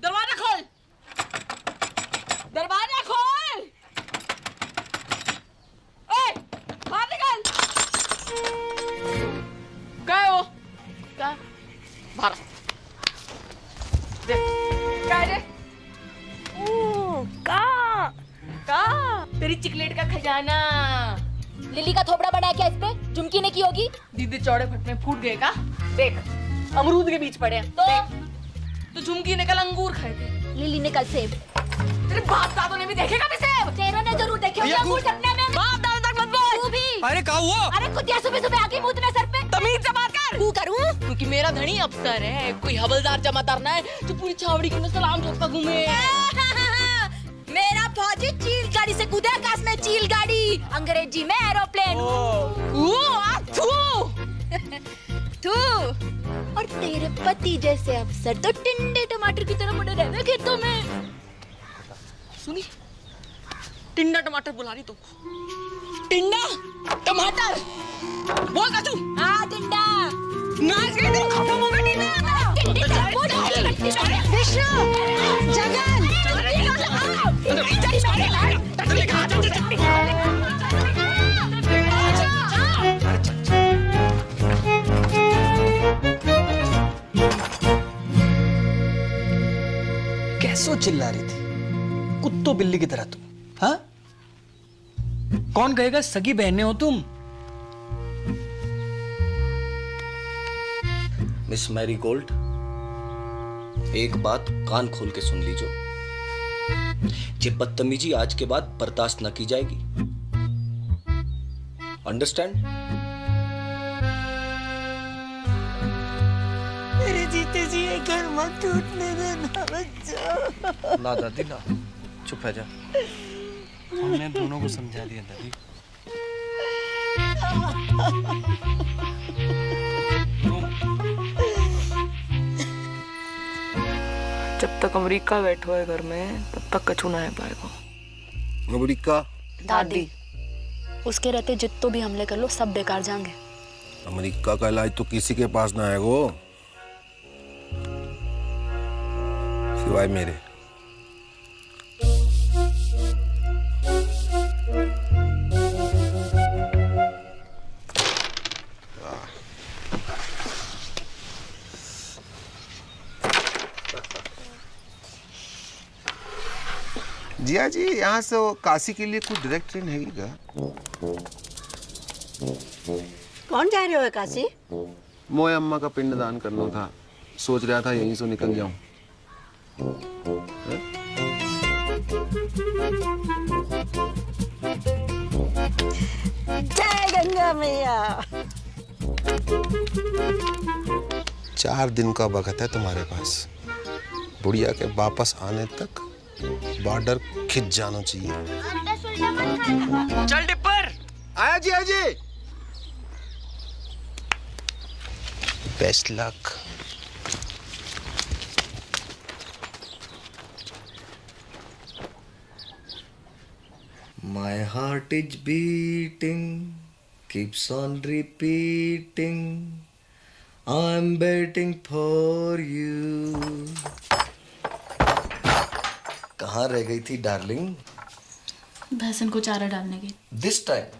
दरवाजा खोल, दरवाजा खोल। ओए, बाहर निकल। गए हो? क्या? बाहर। दे, क्या है? तेरी चिकलेट का खजाना। लिली का थोपड़ा बनाया क्या इस पे? झुमकी ने की होगी। दीदी चौड़े फट में फूट गए का? देख अमरूद के बीच पड़े हैं। तो झुमकी ने कल अंगूर खाए थे, लिली ने कल सेब। तेरे बाप दादों ने भी देखे कभी सेब? तेरों ने जरूर देखे होंगे अंगूर सपने में। बाप दादा तक मत बोल। तू भी। अरे क्या हुआ? अरे कुतिया सुबह आके मुंह सर पे। तमीज से बात कर। तू करूं? क्योंकि मेरा धनी अफसर है, कोई हवलदार जमादार ना है जो पूरी छावड़ी के अंदर सलाम ठोकता घूमे। मेरा फौजी चील गाड़ी से कूदे आकाश में, चील गाड़ी अंग्रेजी में एरोप्लेन। तू और तेरे पति जैसे अफसर तो टिंडे टमाटर की तरह मुड़े रहते खेतों में। सुनी, टिंडा टमाटर बुला रही तुमको। टिंडा टमाटर बोल कचू। हाँ टिंडा नाच गई तुम, खत्म हो गई टिंडा। विष्णु जगन कैसो चिल्ला रही थी कुत्तों बिल्ली की तरह तुम? हाँ, कौन कहेगा सगी बहनें हो तुम? मिस मैरी गोल्ड, एक बात कान खोल के सुन लीजिए। ये बदतमीजी आज के बाद बर्दाश्त न की जाएगी। अंडरस्टैंड? मेरे जीते जी ये घर मत टूटने देना बच्चा। ना दादी ना, चुप है जा। हमने दोनों को समझा दिया दादी। जब तक अमेरिका बैठो है घर में तब तक कछु ना है पाएगा। अमेरिका? दादी उसके रहते जितो भी हमले कर लो सब बेकार जाएंगे। अमेरिका का इलाज तो किसी के पास ना आएगो सिवाय मेरे। जिया जी, यहाँ से काशी के लिए कुछ डायरेक्ट ट्रेन है क्या? कौन जा रहे हो काशी? मोए अम्मा का पिंडदान करना था, सोच रहा था यहीं से निकल जाऊं। जय गंगा मैया। 4 दिन का वक्त है तुम्हारे पास। बुढ़िया के वापस आने तक बॉर्डर खिंच जाना चाहिए। चल डिप्पर। आया जी, आया जी। Best luck. My heart is beating, keeps on repeating. I'm waiting for you. कहाँ रह गई थी डार्लिंग? भैंसन को चारा डालने की। This time.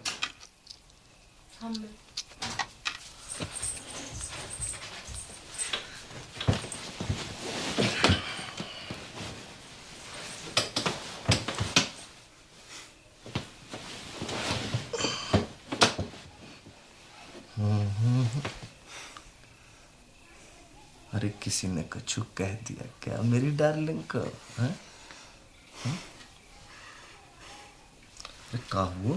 अरे किसी ने कछु कह दिया क्या मेरी डार्लिंग को? हैं? अरे क्या हुआ?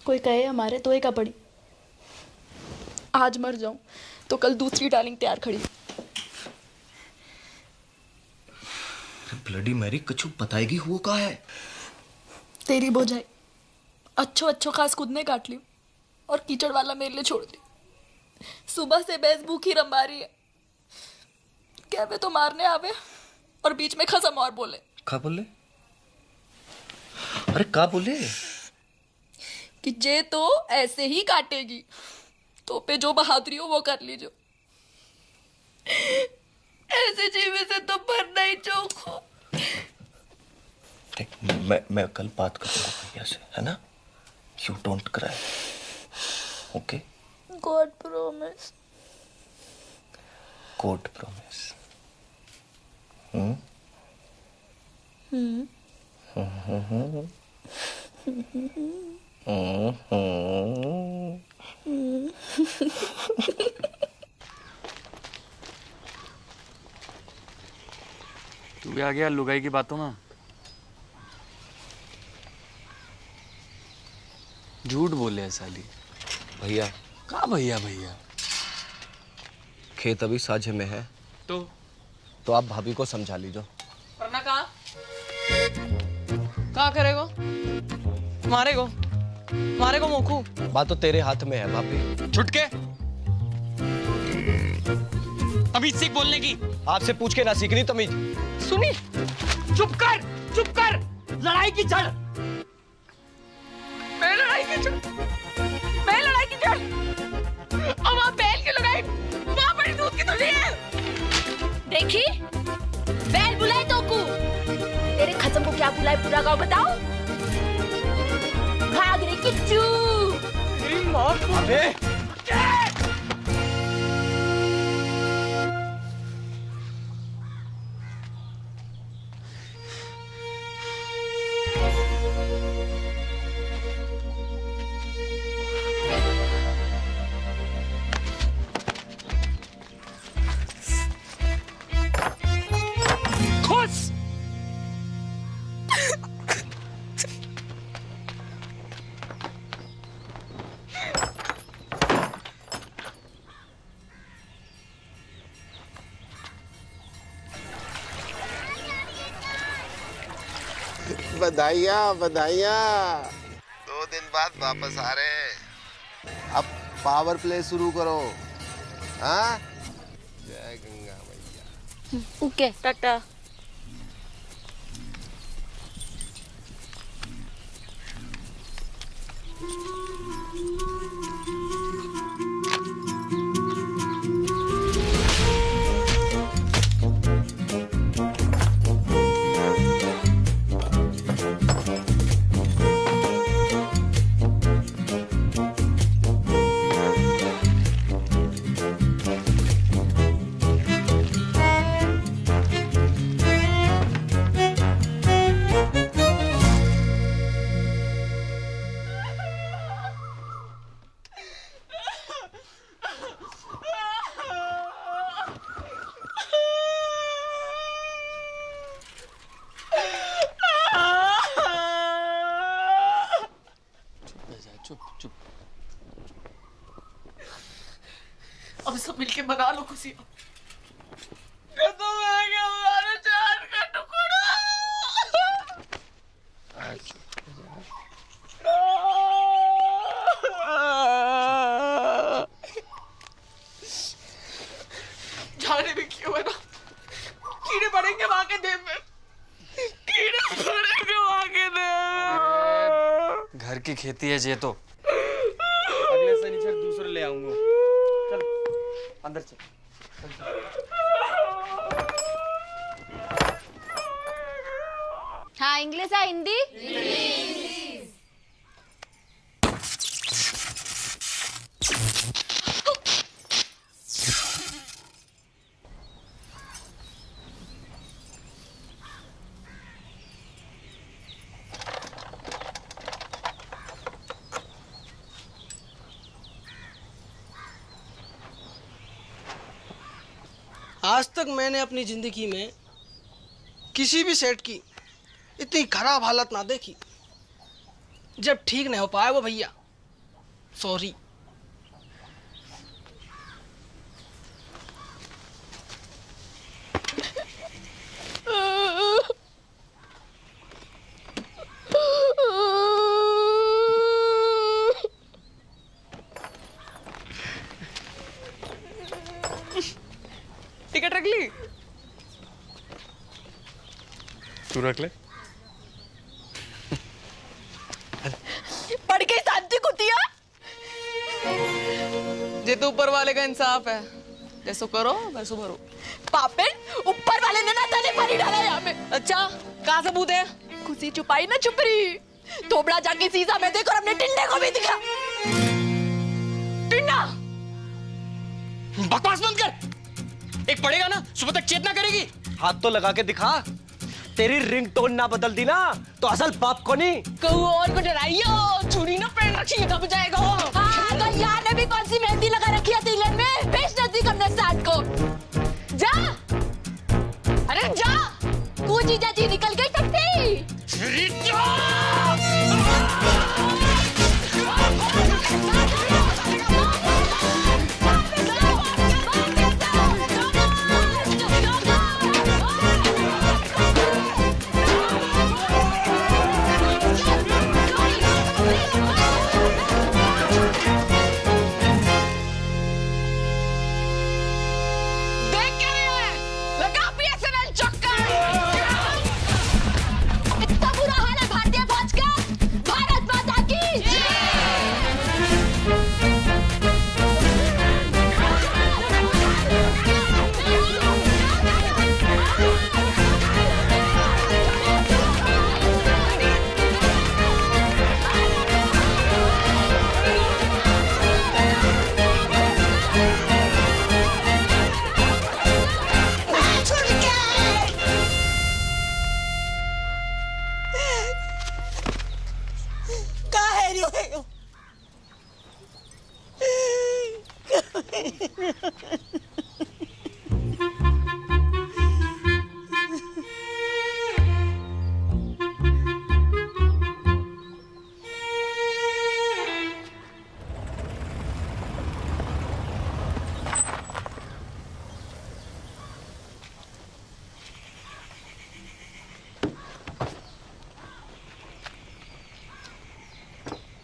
कोई कहे हमारे तो एक पड़ी। आज मर जाऊं तो कल दूसरी डार्लिंग तैयार खड़ी। ब्लडी मैरी, कछु बताएगी हुआ का है? तेरी बोझाई अच्छो खास खुद ने काट ली और कीचड़ वाला मेरे लिए छोड़ दी। सुबह से भैंस भूखी रंबा रही है। कहवे तो मारने आवे और बीच में खसम और बोले। क्या बोले? अरे क्या बोले? कि जे तो ऐसे ही काटेगी तो पे जो बहादुरी हो वो कर लीजो। ऐसे जीवे से तो मरना ही चौक हो। मैं कल बात करूंगा भैया से, है ना? You don't cry, okay? God promise. God promise. तू भी आ गया लुगाई की बातों में। झूठ बोले साली। भैया। कहाँ भैया भैया? खेत अभी साझे में है तो आप भाभी को समझा लीजिए। वरना कहाँ करेगो? मारेगो मोखू। बात तो तेरे हाथ में है भाभी। छुटके तमीज सीख बोलने की। आपसे पूछ के ना सीखनी तमीज। सुनी, चुप कर। लड़ाई की जड़। मैं लड़ाई की जड़। अब आप बैल की लगाई, वहाँ बड़ी दूध की थोड़ी है। देखी, बैल बुलाए तो को। तेरे खत्म को क्या बुलाए पूरा गाँव बताओ। भाग रे किच्चू। अबे बधाइयाँ 2 दिन बाद वापस आ रहे। अब पावर प्ले शुरू करो। हाँ, जय गंगा मैया। ओके टाटा। अब सब मिलके मना लो खुशी। खत्म हो गया हमारा जान का टुकड़ा। जाने भी क्यों है ना, कीड़े पड़ेंगे वहां के देव में। घर की खेती है जे तो। अगले शनिचर दूसरे ले आऊंगा। चल अंदर चल। हाँ, इंग्लिश है हिंदी? आज तक मैंने अपनी जिंदगी में किसी भी सेट की इतनी खराब हालत ना देखी। जब ठीक नहीं हो पाया वो भैया, सॉरी। टिकट रख ली? तू रख ले। पढ़ के शांति कुतिया। जे तो ऊपर वाले का इंसाफ है, जैसो करो वैसो भरो। पापिन, ऊपर वाले ने ना तने पानी डाला यहाँ पे। अच्छा, कहाँ सबूत है? खुशी छुपाई ना छुपरी। थोबड़ा जाके शीशा में देखो और अपने टिंडे को भी दिखा। टिंडा, बकवास बंद कर। एक पड़ेगा ना, सुबह तक चेतना करेगी। हाथ तो लगा के दिखा। तेरी रिंगटोन ना बदल दी ना तो असल बाप को नहीं कहूँ और को डराइयो, चूड़ी ना पहन रखी है कब जाएगा वो। हाँ तो यार ने भी कौन सी मेहंदी लगा रखी है तिलक में, बेच नजदीक हमने साथ को। जा, अरे जा, कूची चाची निकल गई टट्टी।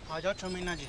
आ जाओ चमीना जी।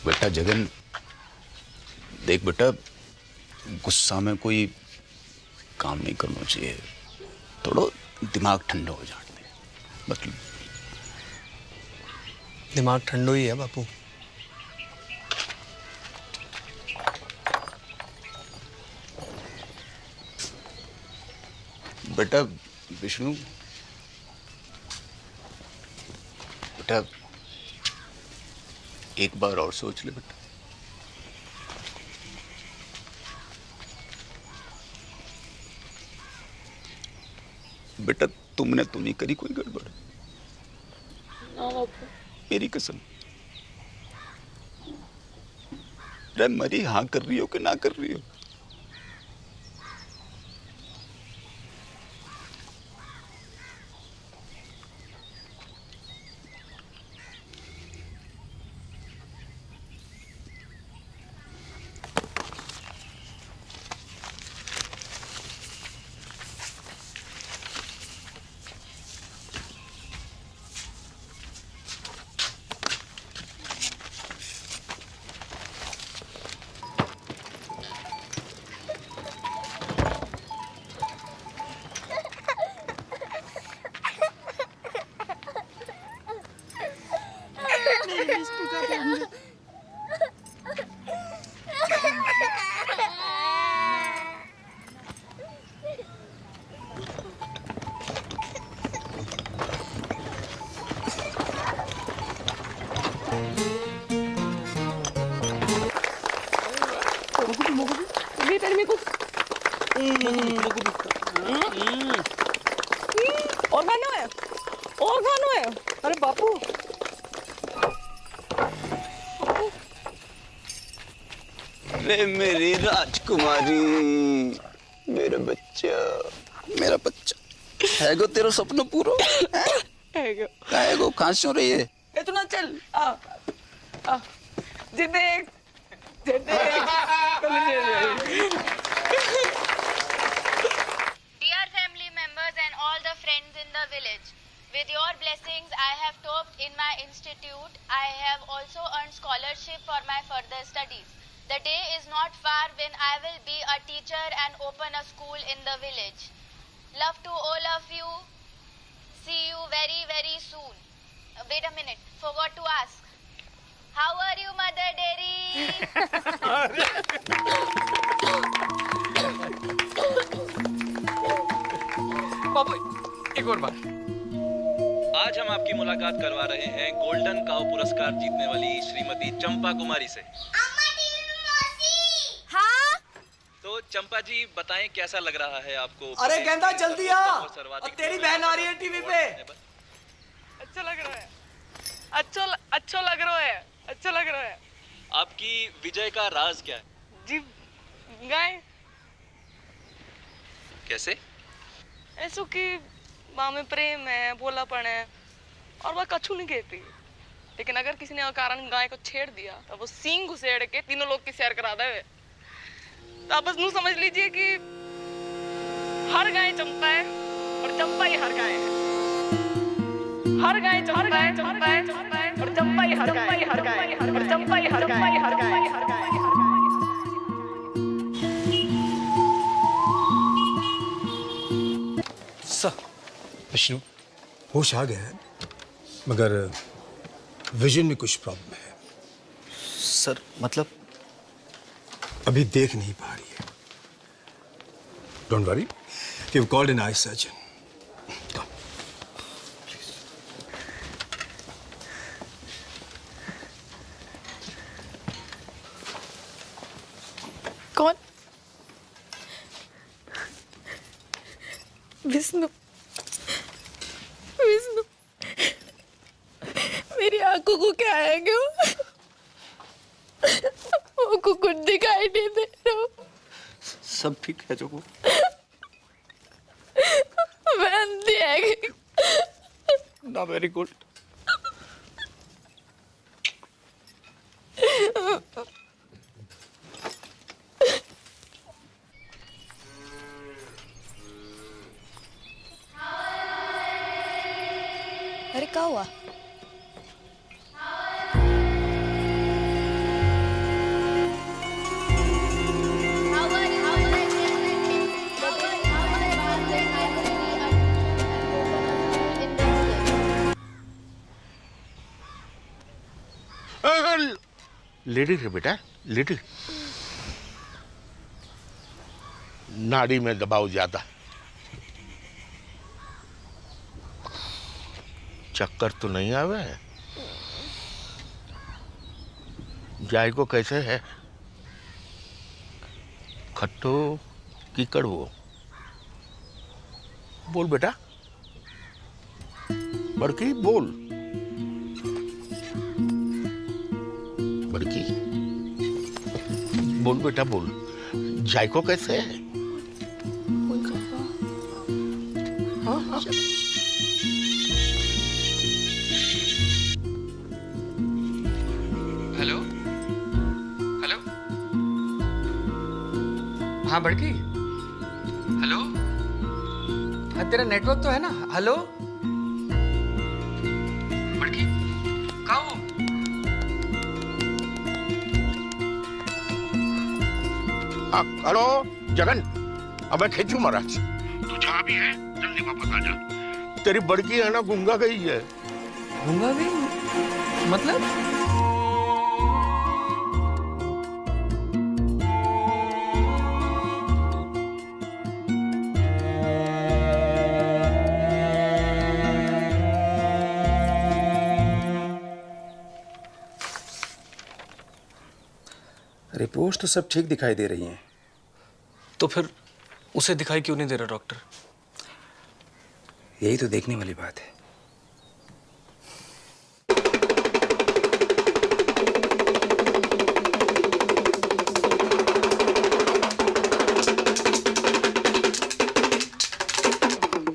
बेटा जगन, देख बेटा, गुस्सा में कोई काम नहीं करना चाहिए। थोड़ा दिमाग ठंडा हो जाने दे। मतलब दिमाग ठंडो ही है बापू। बेटा विष्णु, बेटा एक बार और सोच ले बेटा। बेटा तुमने तो नहीं करी कोई गड़बड़? मेरी कसम। अरे मरी हाँ कर रही हो कि ना कर रही हो? और खाना है, और खाना है। अरे बापू, अरे मेरी राजकुमारी, मेरा बच्चा, मेरा बच्चा है गो, तेरा सपना पूरा है गो। कहाँ से हो रही है? इतना चल आ जे देख Dear family members and all the friends in the village, with your blessings I have topped in my institute. I have also earned scholarship for my further studies. The day is not far when I will be a teacher and open a school in the village. Love to all of you. See you very, very soon. Wait a minute. Forgot to ask. How are you, Mother Dairy? बाबू एक और बात। आज हम आपकी मुलाकात करवा रहे हैं गोल्डन काउ पुरस्कार जीतने वाली श्रीमती चंपा कुमारी से। हाँ? तो चंपा जी बताएं कैसा लग रहा है आपको? अरे गेंदा जल्दी आ, अब तेरी बहन आ रही है टीवी पे। अच्छा लग रहा है, अच्छा लग रहा है, अच्छा लग रहा है। आपकी विजय का राज क्या है? जी गाय कैसे? ऐसो कि माँ में प्रेम है, भोलापन है और वह कछु नहीं कहती। लेकिन अगर किसी ने अकारण गाय को छेड़ दिया तो वो सींग घुसेड़ के तीनों लोग की सैर करा दे। तो आप बस नू समझ लीजिए कि हर गाय चंपा है और चंपा ही हर गाय है। हर गाय चंपा है, चंपा है, चंपा है और चंपा ही हर गाय है, हर गाय है और चंपा ही हर गाय है, हर गाय है, हर गाय है। विष्णु होश आ गया है, मगर विजन में कुछ प्रॉब्लम है। सर मतलब? अभी देख नहीं पा रही है। Don't worry, we have called an eye surgeon. कौन? विष्णु। विष्णु, मेरी आंखों को क्या है क्यों? वो कुछ दिखाई नहीं दे रहा। सब ठीक है जो मैं अंधी है ना। Very good. अरे क्या हुआ? लेडी है बेटा, लेडी। नाड़ी में दबाव ज्यादा। चक्कर तो नहीं आवे? जाय को कैसे है? खट्टो की कड़वो? बोल बेटा, बड़की बोल। बड़की बोल बेटा बोल। जायको कैसे है? हाँ। हेलो हेलो, हाँ बड़की, हेलो, हाँ तेरा नेटवर्क तो है ना? हेलो बड़की, कहाँ हो? हेलो जगन, अब मैं खींचू महाराज। तू जहाँ भी है जल्दी वापस आ जा। तेरी बड़की है ना गूंगा गई है। गूंगा गई मतलब? रिपोर्ट तो सब ठीक दिखाई दे रही हैं। तो फिर उसे दिखाई क्यों नहीं दे रहा डॉक्टर? यही तो देखने वाली बात है।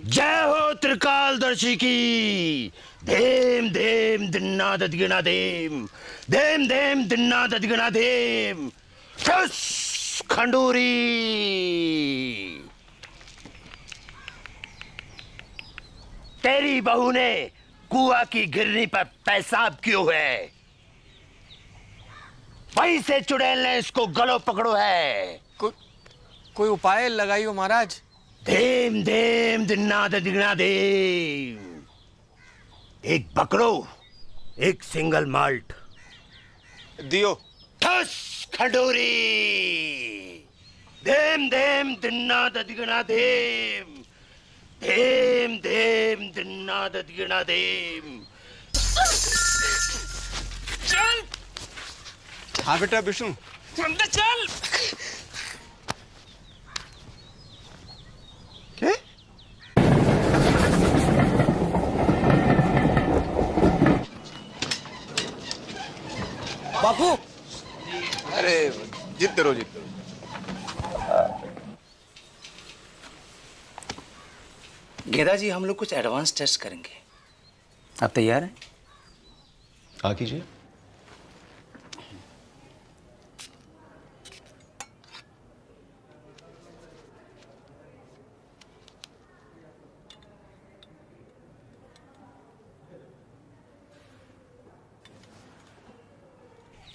जय हो त्रिकालदर्शी की। धेम धेम दिन्ना ददगिना धेम, धेम धेम दिन्ना ददगिना धेम। ठुस खंडूरी। तेरी बहू ने कुआ की गिरनी पर पेशाब क्यों है? वहीं से चुड़ैल ने इसको गलो पकड़ो है। कोई उपाय लगाइयो महाराज। देम देम दिन्ना दिगना देम। एक बकरो, एक सिंगल माल्ट दियो। ठस खंडोरी। देम देम दिन्ना दिगना देम। देम देम दिन्ना दिगना देम। चल। हाँ बेटा विष्णु। अंदर चल। क्या? बापू। अरे जीतते रहो जीतते रहो। गेदा जी, हम लोग कुछ एडवांस टेस्ट करेंगे। आप तैयार हैं? हाँ कीजिए।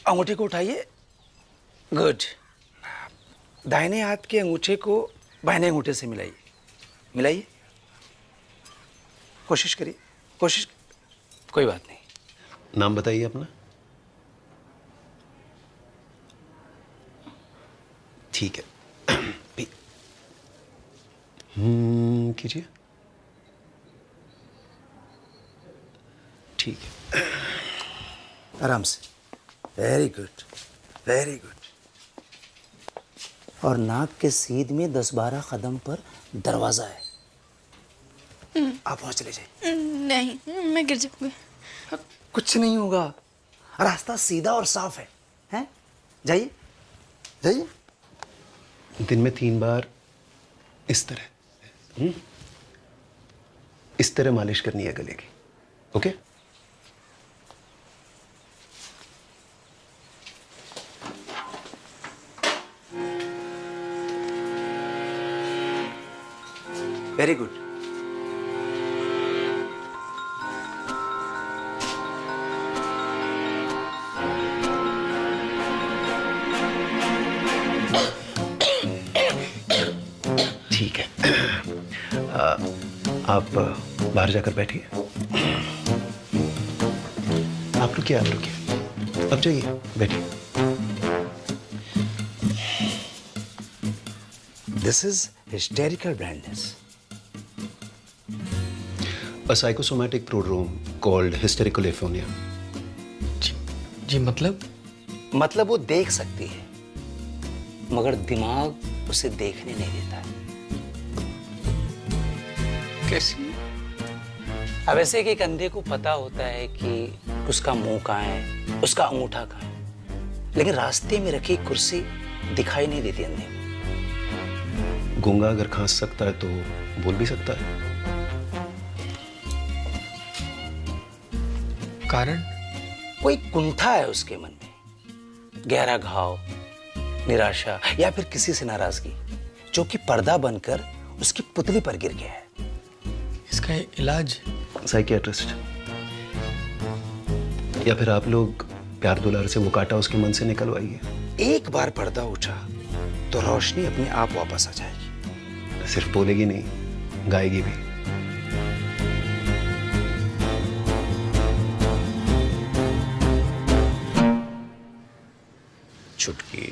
अंगूठे को उठाइए। गुड। दाहिने हाथ के अंगूठे को बाएं अंगूठे से मिलाइए। मिलाइए। कोशिश करिए। कोशिश। कोई बात नहीं। नाम बताइए अपना। ठीक है। कीजिए। ठीक है। आराम से। Very good, very good. और नाक के सीध में 10-12 कदम पर दरवाजा है। आप वहां चले जाइए। नहीं, मैं गिर जाऊंगी। कुछ नहीं होगा, रास्ता सीधा और साफ है। हैं? जाइए जाइए। दिन में 3 बार इस तरह इस तरह मालिश करनी है गले की। ओके? Very good. ठीक है। आप बाहर जाकर बैठिए। आप रुकिए, आप रुकिए। अब जाइए, बैठिए। This is hysterical blindness. A psychosomatic prodrome called hysterical aphonia. जी मतलब वो देख सकती है, मगर दिमाग उसे देखने नहीं देता है। कैसी? अब ऐसे कि एक अंधे को पता होता है कि उसका मुंह कहाँ है, उसका अंगूठा कहाँ है, लेकिन रास्ते में रखी कुर्सी दिखाई नहीं देती अंधे को। गूंगा अगर खांस सकता है तो बोल भी सकता है। कारण? कोई कुंठा है उसके मन में, गहरा घाव, निराशा या फिर किसी से नाराजगी, जो कि पर्दा बनकर उसकी पुतली पर गिर गया है। इसका इलाज? साइकियाट्रिस्ट, या फिर आप लोग प्यार दुलार से वो काटा उसके मन से निकलवाइए। एक बार पर्दा उठा तो रोशनी अपने आप वापस आ जाएगी। सिर्फ बोलेगी नहीं, गाएगी भी। छुटकी,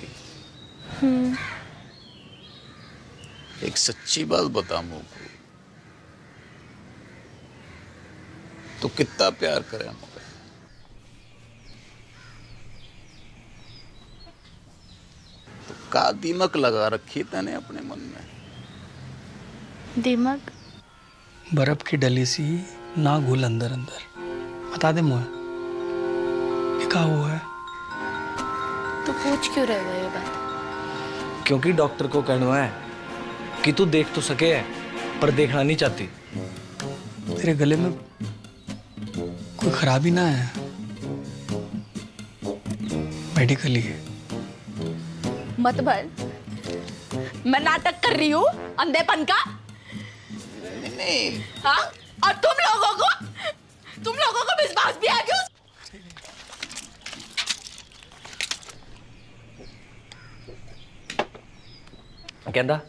एक सच्ची बात बता मुझको, तो कितना प्यार करे मुझे? तो का दिमक लगा रखी तने अपने मन में? दिमाग? बर्फ की डली सी ना घुल अंदर अंदर। बता दे मुझे, ये क्या हुआ है? तो पूछ क्यों रहे हो ये बात? क्योंकि डॉक्टर को कहना है कि तू देख तो सके पर देखना नहीं चाहती। तेरे गले में कोई खराबी ना है? मेडिकली है। मत भर, मैं नाटक कर रही हूँ अंधेपन का। नहीं। हाँ? और तुम लोगों को विश्वास भी आ गया? गेंदा,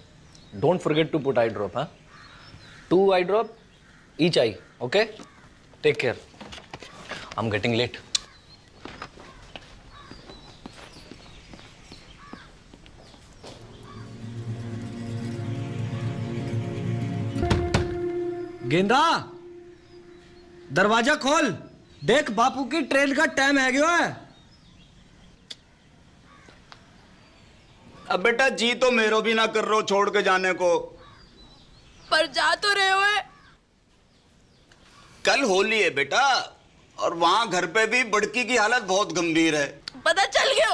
don't forget to put eye drop, huh? 2 eye drop, each eye, okay? Take care. I'm getting late. गेंदा, दरवाजा खोल। देख बापू की ट्रेन का टाइम है गया है। अब बेटा जी तो मेरो भी ना कर रहे हो छोड़ के जाने को। पर जा तो रहे हो। कल होली है बेटा, और वहां घर पे भी बड़की की हालत बहुत गंभीर है। पता चल गया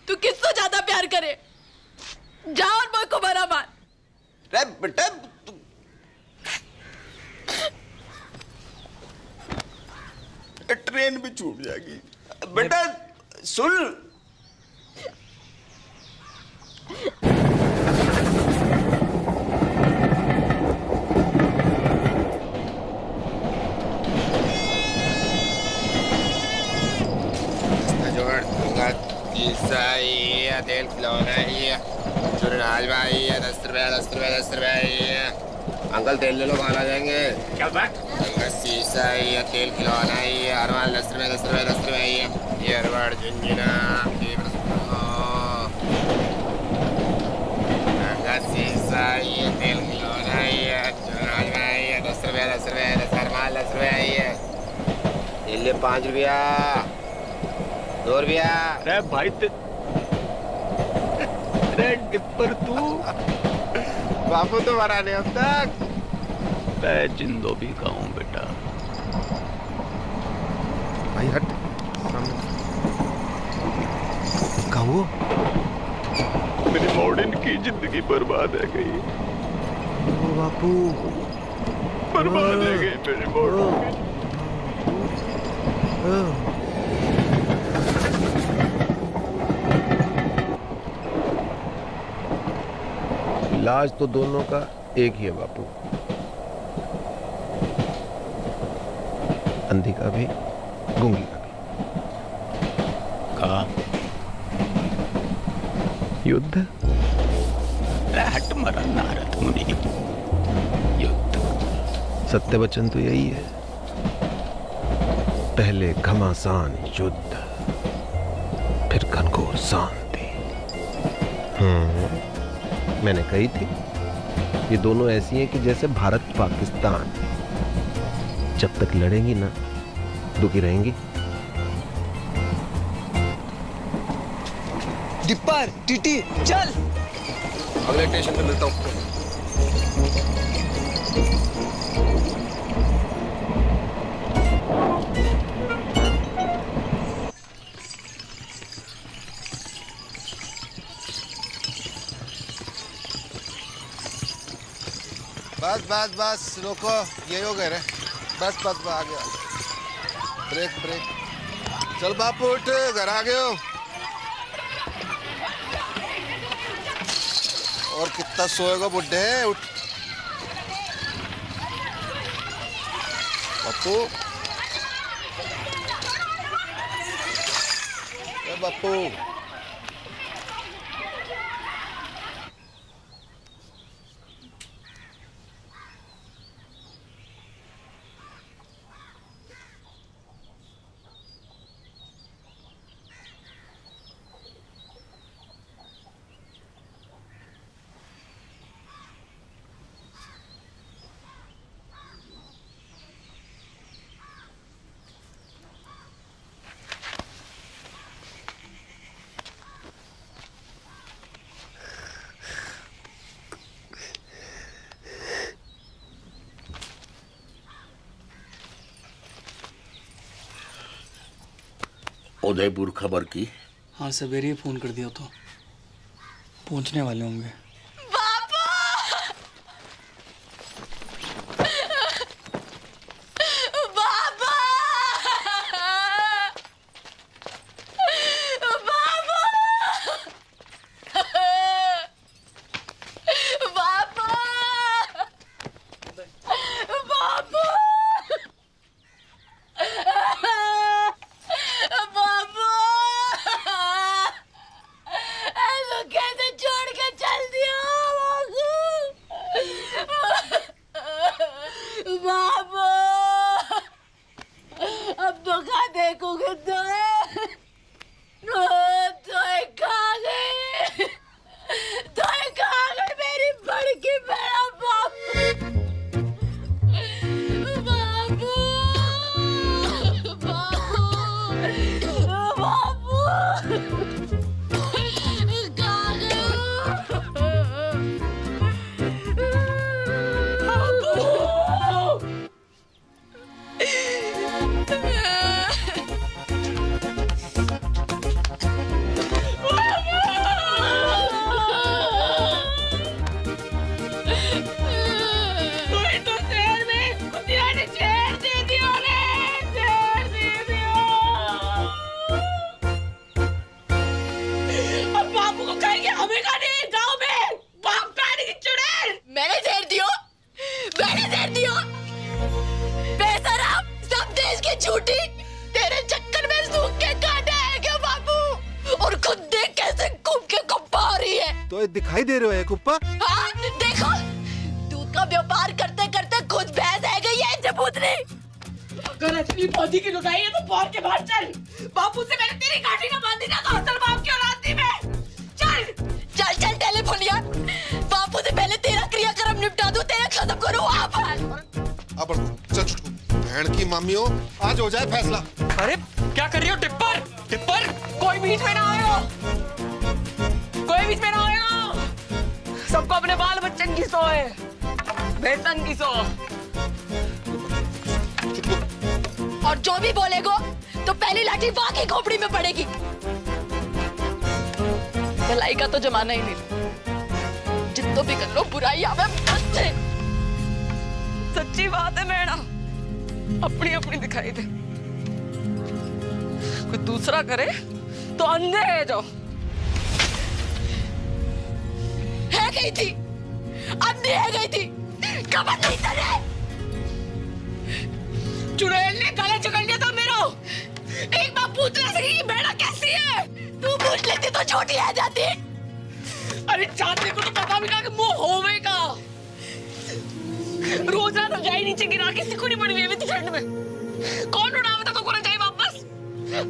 तू किससे ज्यादा प्यार करे। जा और मैं को बरा मार। रे बेटा ट्रेन भी छूट जाएगी। बेटा सुन, तेल खिलौना ही चुरनाज भाई 10 रुपया। अंकल तेल ले लो, खाना जाएंगे। क्या बात? शीशा ही तेल खिलौना ही अरवाल 10 रुपया ही ये अरवाड़ झुंझुना शीशा ही तेल खिलौना ही चुरनाज भाई 10 रुपया अरवाल 10 रुपया ही है। तेल ले 5 रुपया 2 रुपया। अरे भाई टिप्पर तू बापू तो मरा नहीं अब तक। मैं जिंदो भी खाऊं बेटा। भाई हट कहो मेरी मॉडर्न की जिंदगी बर्बाद है गई। ओ बापू बर्बाद है गई मेरी मॉडर्न की। इलाज तो दोनों का एक ही है बापू, अंधी का भी गूंगी का भी। कहा युद्ध। हट मरा नारद मुनि। युद्ध सत्य वचन तो यही है, पहले घमासान युद्ध, फिर घनघोर शांति। मैंने कही थी ये दोनों ऐसी हैं कि जैसे भारत पाकिस्तान, जब तक लड़ेंगी ना दुखी रहेंगी। डिप्पर टीटी चल। अगले स्टेशन पे मिलता हूँ। बस रोको, यही हो गए रे। बस आ गया। ब्रेक। चल बापू उठ, घर आ गए हो। और कितना सोएगा बुड्ढे, उठ बापू। बापू उदयपुर खबर की? हाँ सवेरे ही फोन कर दिया तो पहुंचने वाले होंगे। कैसे छोड़ के चल दिया। दिखाई दे रहे हो कुप्पा? हाँ, देखो दूध का व्यापार करते करते खुद भैंस है गई है जबूतरी। अगर असली फौजी की लुगाई है तो बाहर के बाहर चल। बापू से मैंने तेरी गाड़ी ना बांधी ना तो असल बाप की औलाद थी मैं। चल चल चल टेलीफोनिया, बापू से पहले तेरा क्रियाक्रम निपटा दूं, तेरा खत्म करूं। आप अब चल छुटकू, बहन की मामियों, आज हो जाए फैसला। अरे क्या कर रही हो टिप्पर? टिप्पर कोई बीच में ना आयो, कोई बीच में ना आयो। सबको अपने बाल बच्चन की सो है, वेतन की सो। और जो भी बोलेगो तो पहली लाठी वहां की खोपड़ी में पड़ेगी। भलाई का तो जमाना ही नहीं, जितना भी कर लो बुराई आवे मुझसे। सच्ची बात है मैडा, अपनी अपनी दिखाई दे, कोई दूसरा करे तो अंधे है जो। है गई थी, अंधी है गई थी, कमर नहीं तले। चुड़ैल ने गले चकड़ लिया था मेरो। एक बार पूछना सही कि बेड़ा कैसी है? तू पूछ लेती तो छोटी आ जाती। अरे चांदनी को तो पता भी ना कि मुंह होवेगा। रोज रात रजाई नीचे गिरा के सिकुड़ी पड़ी हुई थी ठंड में। कौन उड़ावे तो को रजाई वापस?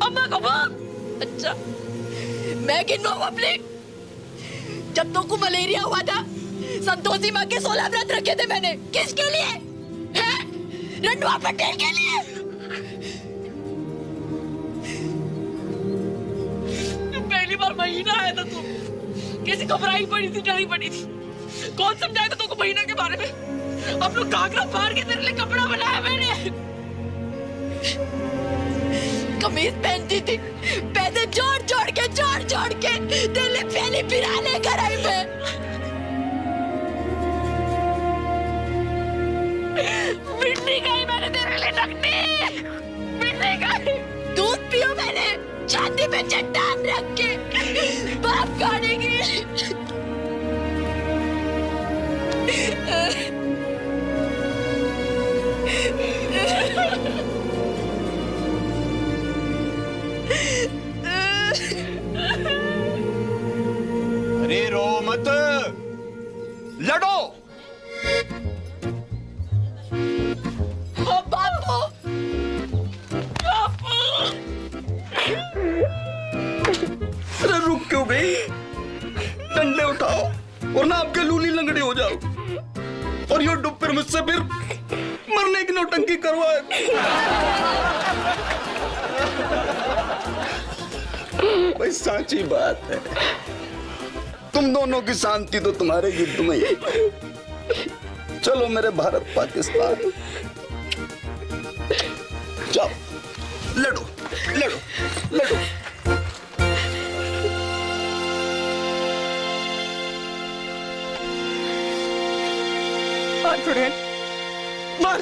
अम्मा को बोल। अच्छा मैं गिनवा अपने। जब तो को मलेरिया हुआ था, संतोषी माँ के 16 व्रत रखे थे मैंने। किसके लिए? हैं? रंडवा पटेल के लिए। पहली बार महीना आया था तू, कैसी घबराई पड़ी थी, डरी पड़ी थी। कौन समझाया था तुमको महीना के बारे में? अब लोग घाघरा फाड़ के तेरे लिए कपड़ा बनाया मैंने। कमीज पहनती थी, पैसे जोड़ जोड़ के तेरे लिए पहली पिरा लेकर आई मैं। मिटनी गई मैंने तेरे लिए नकनी, मिटनी गई। दूध पियो मैंने छाती पे चट्टान रख के बाप खाने की। अरे रो मत, लड़ो। बापू, अरे रुक क्यों गई? डंडे उठाओ और ना आपके लूली लंगड़ी हो जाओ, और यो डुब फिर मुझसे फिर मरने की नौटंकी करवाए। भाई साची बात है, तुम दोनों की शांति तो तुम्हारे युद्ध में ही। चलो मेरे भारत पाकिस्तान, जाओ लड़ो लड़ो लड़ो। चुड़ैल मार।